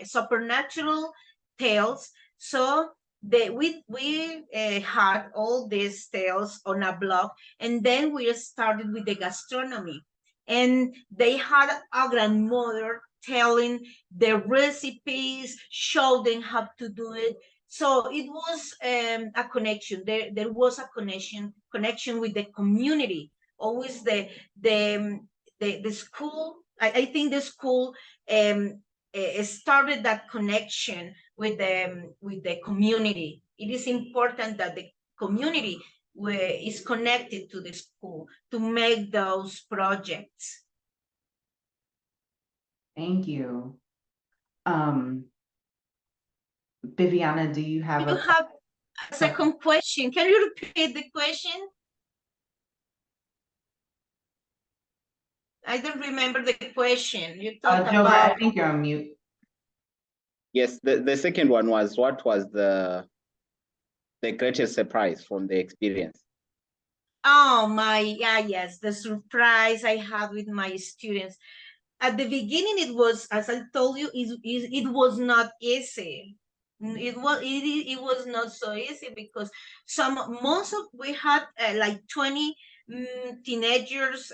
supernatural tales. So we had all these tales on a blog, and then we started with the gastronomy. And they had a grandmother telling the recipes, show them how to do it. So it was a connection. There was a connection with the community. Always the school. I think the school started that connection with the community. It is important that the community is connected to the school to make those projects. Thank you. Viviana, do you have You have a second question? Can you repeat the question? I don't remember the question. You talked Joe, about. I think you're on mute. Yes, the second one was, what was the greatest surprise from the experience? Oh my, yeah, yes, the surprise I had with my students. At the beginning, it was, as I told you, it was not easy. It was not so easy because we had like 20 teenagers,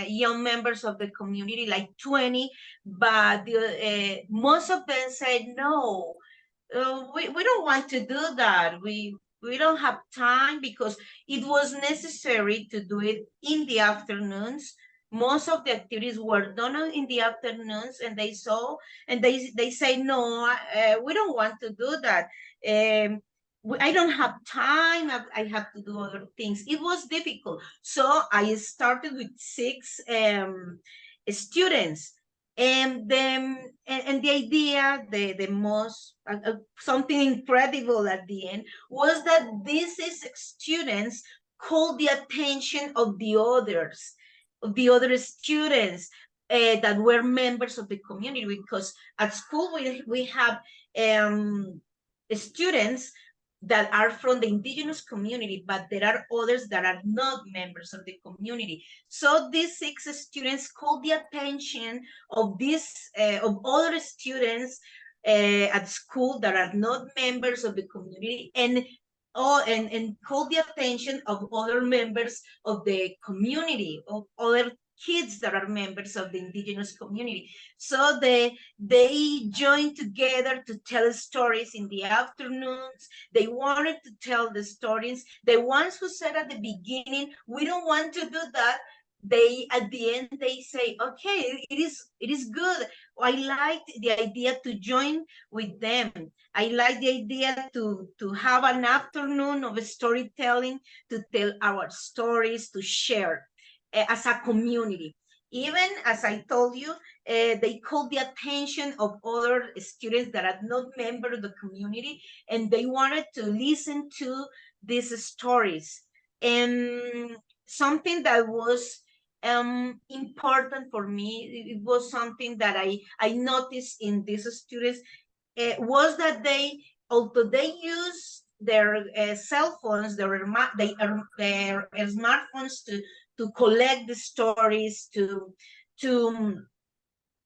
young members of the community, like 20, but most of them said no. We don't want to do that. We don't have time because it was necessary to do it in the afternoons. Most of the activities were done in the afternoons, and they say no, we don't want to do that. I don't have time. I have to do other things. It was difficult, so I started with 6 students. And then, and the idea, the most something incredible at the end was that these students called the attention of the other students that were members of the community, because at school we have students that are from the indigenous community, but there are others that are not members of the community. So these 6 students called the attention of other students at school that are not members of the community, and call the attention of other members of the community, of other kids that are members of the indigenous community. So they joined together to tell stories in the afternoons. They wanted to tell the stories. The ones who said at the beginning, we don't want to do that, they at the end they say, okay, it is good. I liked the idea to join with them. I like the idea to have an afternoon of storytelling, to tell our stories, to share as a community. Even as I told you, they called the attention of other students that are not members of the community, and they wanted to listen to these stories. And something that was important for me, it was something that I noticed in these students, was that although they use their cell phones, their smartphones to collect the stories, to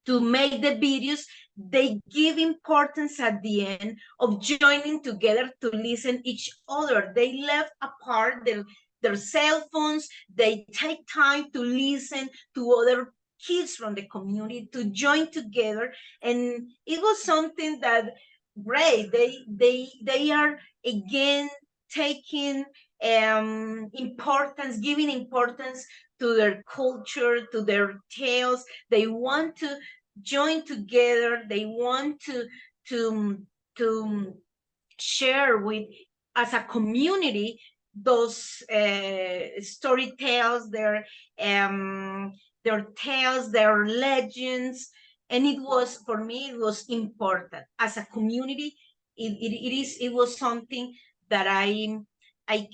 to make the videos, they give importance at the end of joining together to listen each other. They left apart their cell phones. They take time to listen to other kids from the community, to join together. And it was something that great. They are again taking importance, giving importance to their culture, to their tales. They want to join together. They want to share with, as a community, those story tales, their tales, their legends. And it was, for me, it was important as a community. It was something that I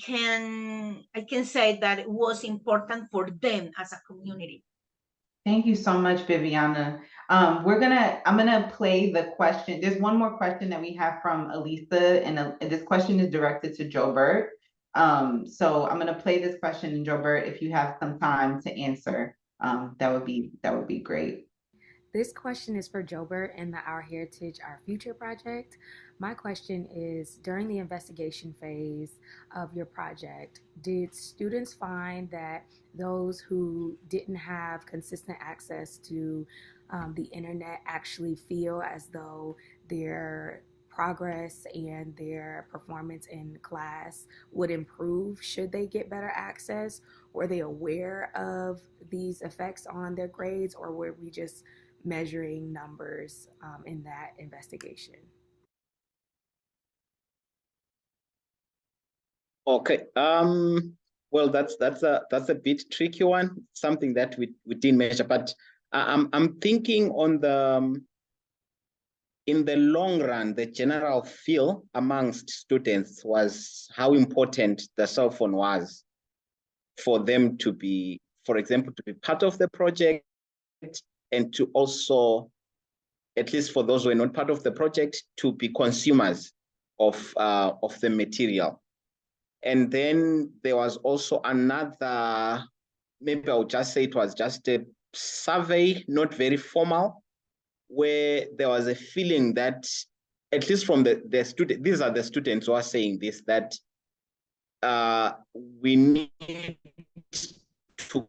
can say that it was important for them as a community. Thank you so much, Viviana. I'm gonna play the question. There's one more question that we have from Elisa, and this question is directed to Joe Burt. So I'm gonna play this question, and Joe Burt, if you have some time to answer, that would be great. This question is for Jobert and the Our Heritage, Our Future project. My question is, during the investigation phase of your project, did students find that those who didn't have consistent access to the internet actually feel as though their progress and their performance in class would improve should they get better access? Were they aware of these effects on their grades, or were we just measuring numbers in that investigation? Okay. Well, that's a bit tricky one. Something that we didn't measure, but I'm thinking on the in the long run, the general feel amongst students was how important the cell phone was for them to be, for example, to be part of the project, and to also, at least for those who are not part of the project, to be consumers of the material. And then there was also another, maybe I would just say it was just a survey, not very formal, where there was a feeling that, at least from the student, these are the students who are saying this, that we need to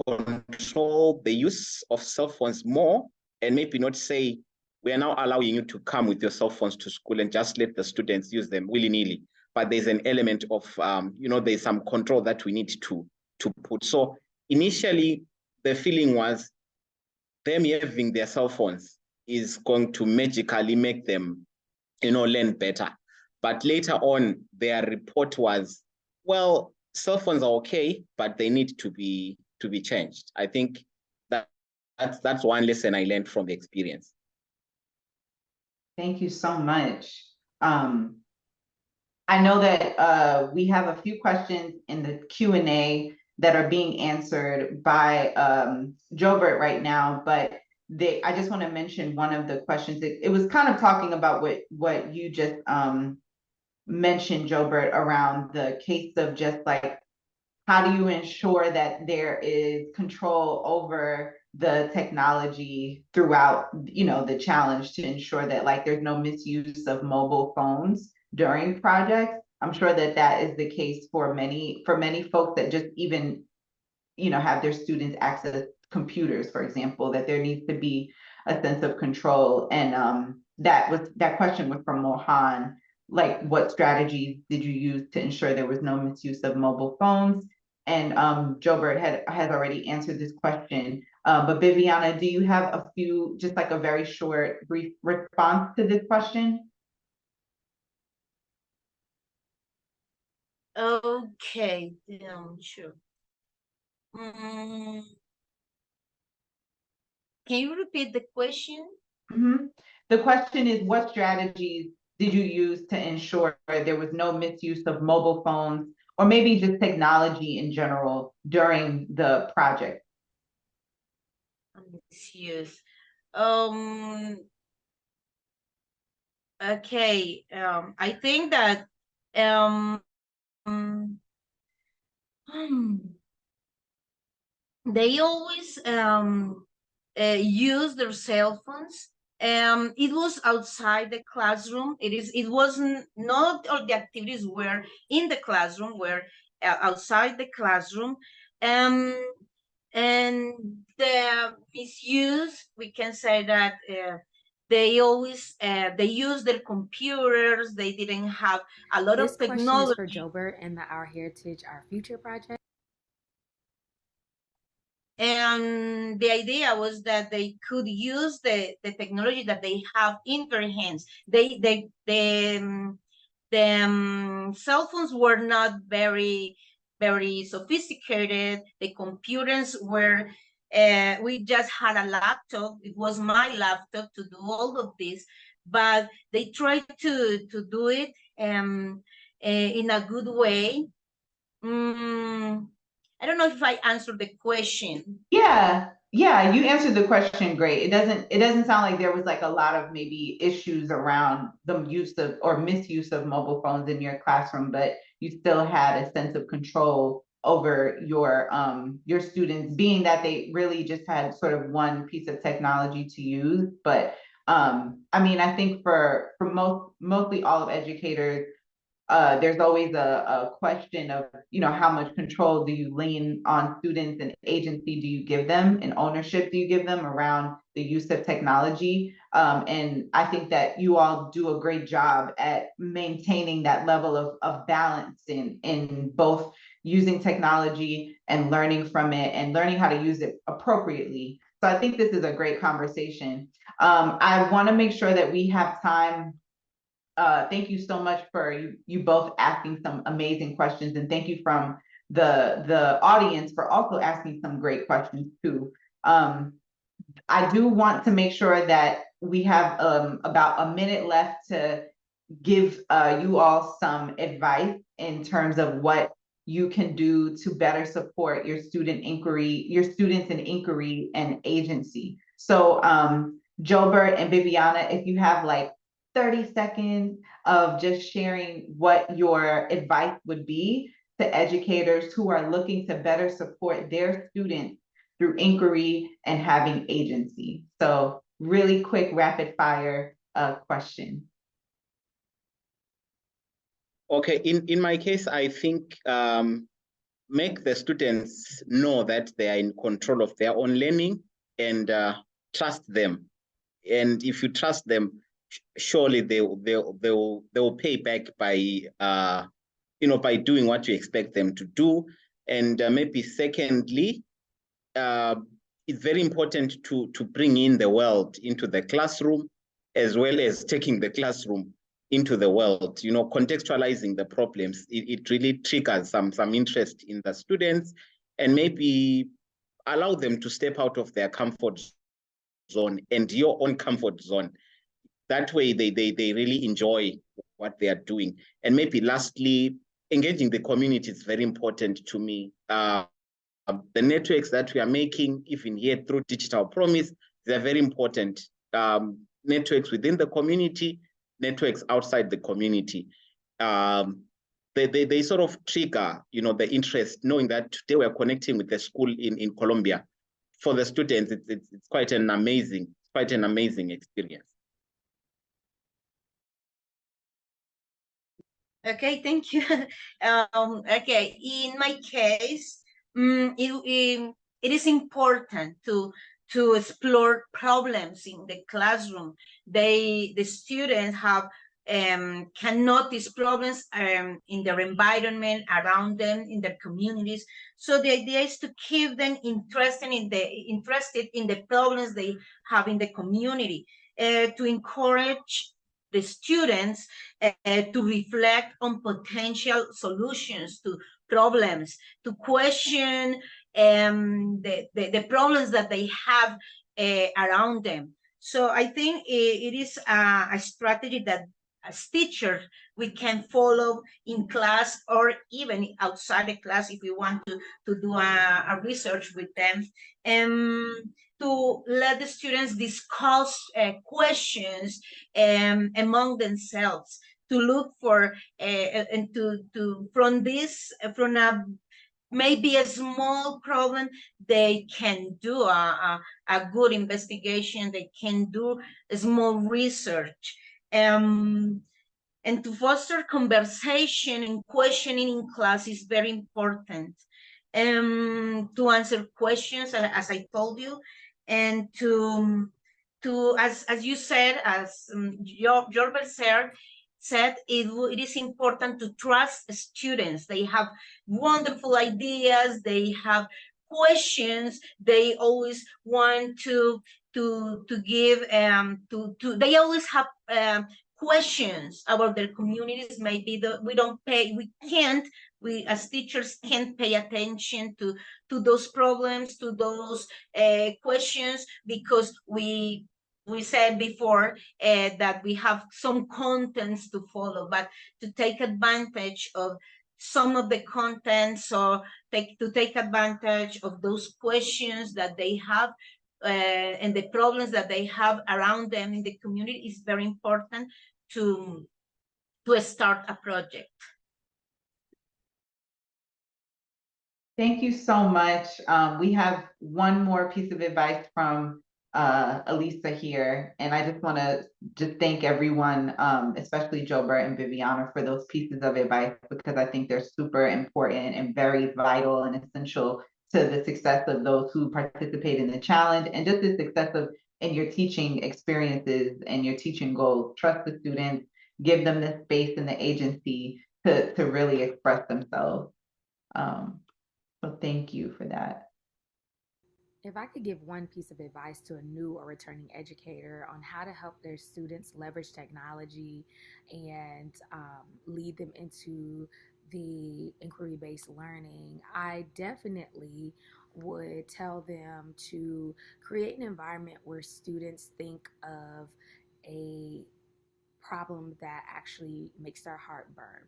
control the use of cell phones more, and maybe not say, we are now allowing you to come with your cell phones to school and just let the students use them willy-nilly. But there's an element of, there's some control that we need to put. So initially, the feeling was them having their cell phones is going to magically make them, learn better. But later on, their report was, well, cell phones are okay, but they need to be changed. I think that's one lesson I learned from the experience. Thank you so much. I know that we have a few questions in the Q&A that are being answered by Jobert right now, but I just want to mention one of the questions. It was kind of talking about what you just mentioned, Jobert, around the case of just like, how do you ensure that there is control over the technology throughout, the challenge, to ensure that like there's no misuse of mobile phones during projects? I'm sure that is the case for many folks that just even, have their students access computers, for example, that there needs to be a sense of control. And that question was from Mohan, like, what strategies did you use to ensure there was no misuse of mobile phones? And Jobert has already answered this question. But Viviana, do you have a few, just like a very short, brief response to this question? Okay, sure. Can you repeat the question? Mm-hmm. The question is, what strategies did you use to ensure there was no misuse of mobile phones, or maybe just technology in general, during the project? Misuse. Okay. I think that they always use their cell phones. It was outside the classroom. It wasn't, not all the activities were in the classroom, were outside the classroom. And the misuse, we can say that they always they use their computers. They didn't have a lot This of question is for technology. Jobert and the Our Heritage, Our Future project. And the idea was that they could use the technology that they have in their hands. The cell phones were not very sophisticated. The computers were, we just had a laptop. It was my laptop to do all of this, but they tried to do it in a good way. I don't know if I answered the question. Yeah, yeah, you answered the question great. It doesn't sound like there was like a lot of maybe issues around the use of or misuse of mobile phones in your classroom, but you still had a sense of control over your students, being that they really just had sort of one piece of technology to use. But I mean, I think for mostly all of educators, there's always a question of, how much control do you lean on students and agency do you give them and ownership do you give them around the use of technology? And I think that you all do a great job at maintaining that level of balance in both using technology and learning from it and learning how to use it appropriately. So I think this is a great conversation. I want to make sure that we have time. Thank you so much for you both asking some amazing questions, and thank you from the audience for also asking some great questions too. I do want to make sure that we have about a minute left to give you all some advice in terms of what you can do to better support your students in inquiry and agency. So Jobert and Viviana, if you have like 30 seconds of just sharing what your advice would be to educators who are looking to better support their students through inquiry and having agency. So really quick rapid fire question. Okay, in my case, I think make the students know that they are in control of their own learning and trust them. And if you trust them, surely they will pay back by by doing what you expect them to do. And maybe secondly, it's very important to bring in the world into the classroom, as well as taking the classroom into the world. Contextualizing the problems, it really triggers some interest in the students, and maybe allow them to step out of their comfort zone and your own comfort zone. That way they really enjoy what they are doing. And maybe lastly, engaging the community is very important to me. The networks that we are making, even here through Digital Promise, they're very important. Networks within the community, networks outside the community. They sort of trigger, the interest, knowing that today we're connecting with the school in Colombia. For the students, it's quite an amazing experience. Okay, thank you. Okay, in my case, it is important to explore problems in the classroom. The students can notice problems in their environment, around them, in their communities. So the idea is to keep them interested in the problems they have in the community, to encourage the students to reflect on potential solutions to problems, to question the problems that they have around them. So I think it is a strategy that as teachers we can follow in class, or even outside the class if we want to do a research with them, to let the students discuss questions among themselves, to look for and to from a maybe a small problem, they can do a good investigation, they can do a small research. And to foster conversation and questioning in class is very important. To answer questions, as I told you, and to as you said, as Jorbert said, it is important to trust students. They have wonderful ideas, they have questions, they always want to give they always have questions about their communities. Maybe we as teachers can't pay attention to those problems, to those questions, because we said before that we have some contents to follow, but to take advantage of some of the contents, or to take advantage of those questions that they have and the problems that they have around them in the community, is very important to start a project. Thank you so much. We have one more piece of advice from Elisa here, and I just want to thank everyone, especially Jobert and Viviana, for those pieces of advice, because I think they're super important and very vital and essential to the success of those who participate in the challenge, and just the success of in your teaching experiences and your teaching goals. Trust the students, give them the space and the agency to really express themselves. So thank you for that. If I could give one piece of advice to a new or returning educator on how to help their students leverage technology and lead them into the inquiry-based learning, I definitely would tell them to create an environment where students think of a problem that actually makes their heart burn.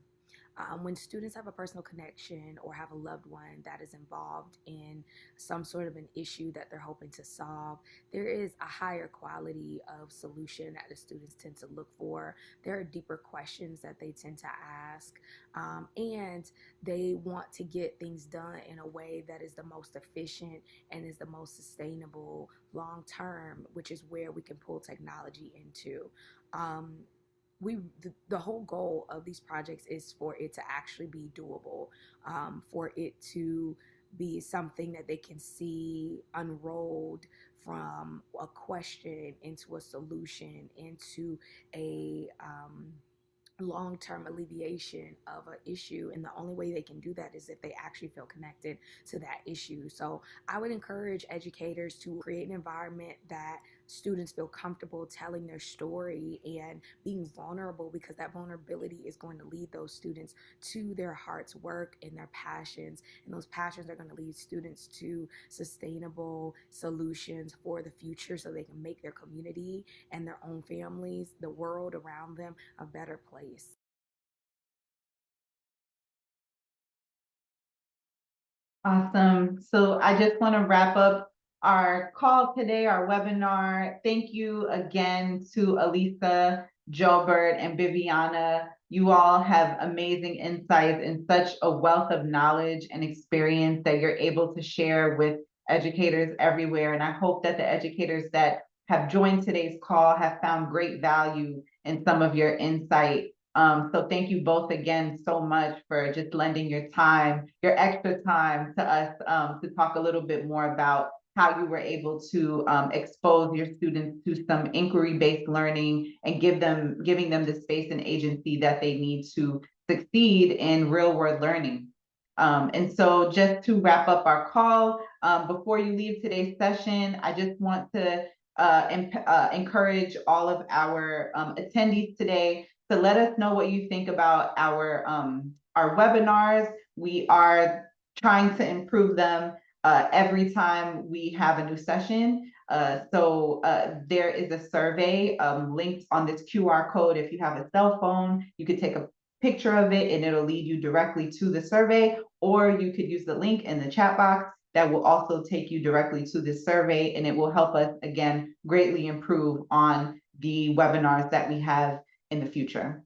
When students have a personal connection or have a loved one that is involved in some sort of an issue that they're hoping to solve, there is a higher quality of solution that the students tend to look for. There are deeper questions that they tend to ask, and they want to get things done in a way that is the most efficient and is the most sustainable long term, which is where we can pull technology into. The whole goal of these projects is for it to actually be doable, for it to be something that they can see unrolled from a question into a solution, into a long-term alleviation of an issue. And the only way they can do that is if they actually feel connected to that issue. So I would encourage educators to create an environment that students feel comfortable telling their story and being vulnerable, because that vulnerability is going to lead those students to their heart's work and their passions, and those passions are going to lead students to sustainable solutions for the future, so they can make their community and their own families, the world around them, a better place. Awesome. So I just want to wrap up our call today, our webinar. Thank you again to Elisa, Jobert, and Viviana. You all have amazing insights and such a wealth of knowledge and experience that you're able to share with educators everywhere. And I hope that the educators that have joined today's call have found great value in some of your insight. So thank you both again so much for just lending your time, your extra time to us to talk a little bit more about how you were able to expose your students to some inquiry-based learning and giving them the space and agency that they need to succeed in real-world learning. And so just to wrap up our call, before you leave today's session, I just want to encourage all of our attendees today to let us know what you think about our webinars. We are trying to improve them every time we have a new session. So there is a survey linked on this QR code. If you have a cell phone, you could take a picture of it and it'll lead you directly to the survey, or you could use the link in the chat box that will also take you directly to this survey, and it will help us, again, greatly improve on the webinars that we have in the future.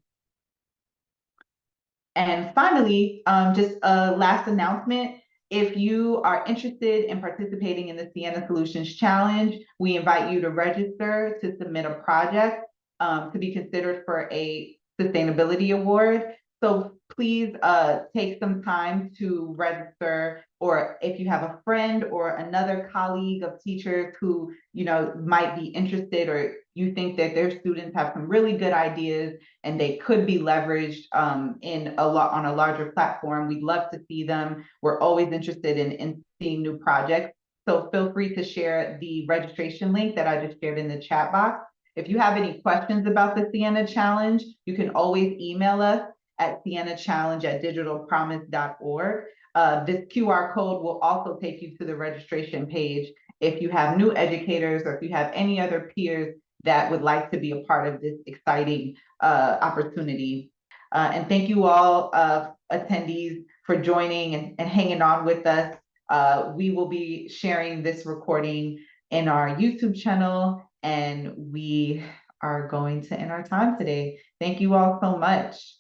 And finally, just a last announcement. If you are interested in participating in the Ciena Solutions Challenge, we invite you to register to submit a project to be considered for a sustainability award. So please take some time to register, or if you have a friend or another colleague of teachers who might be interested, or you think that their students have some really good ideas and they could be leveraged on a larger platform, we'd love to see them. We're always interested in seeing new projects. So feel free to share the registration link that I just shared in the chat box. If you have any questions about the Ciena Challenge, you can always email us at cienachallenge@digitalpromise.org. This QR code will also take you to the registration page if you have new educators or if you have any other peers that would like to be a part of this exciting opportunity. And thank you all attendees for joining and hanging on with us. We will be sharing this recording in our YouTube channel, and we are going to end our time today. Thank you all so much.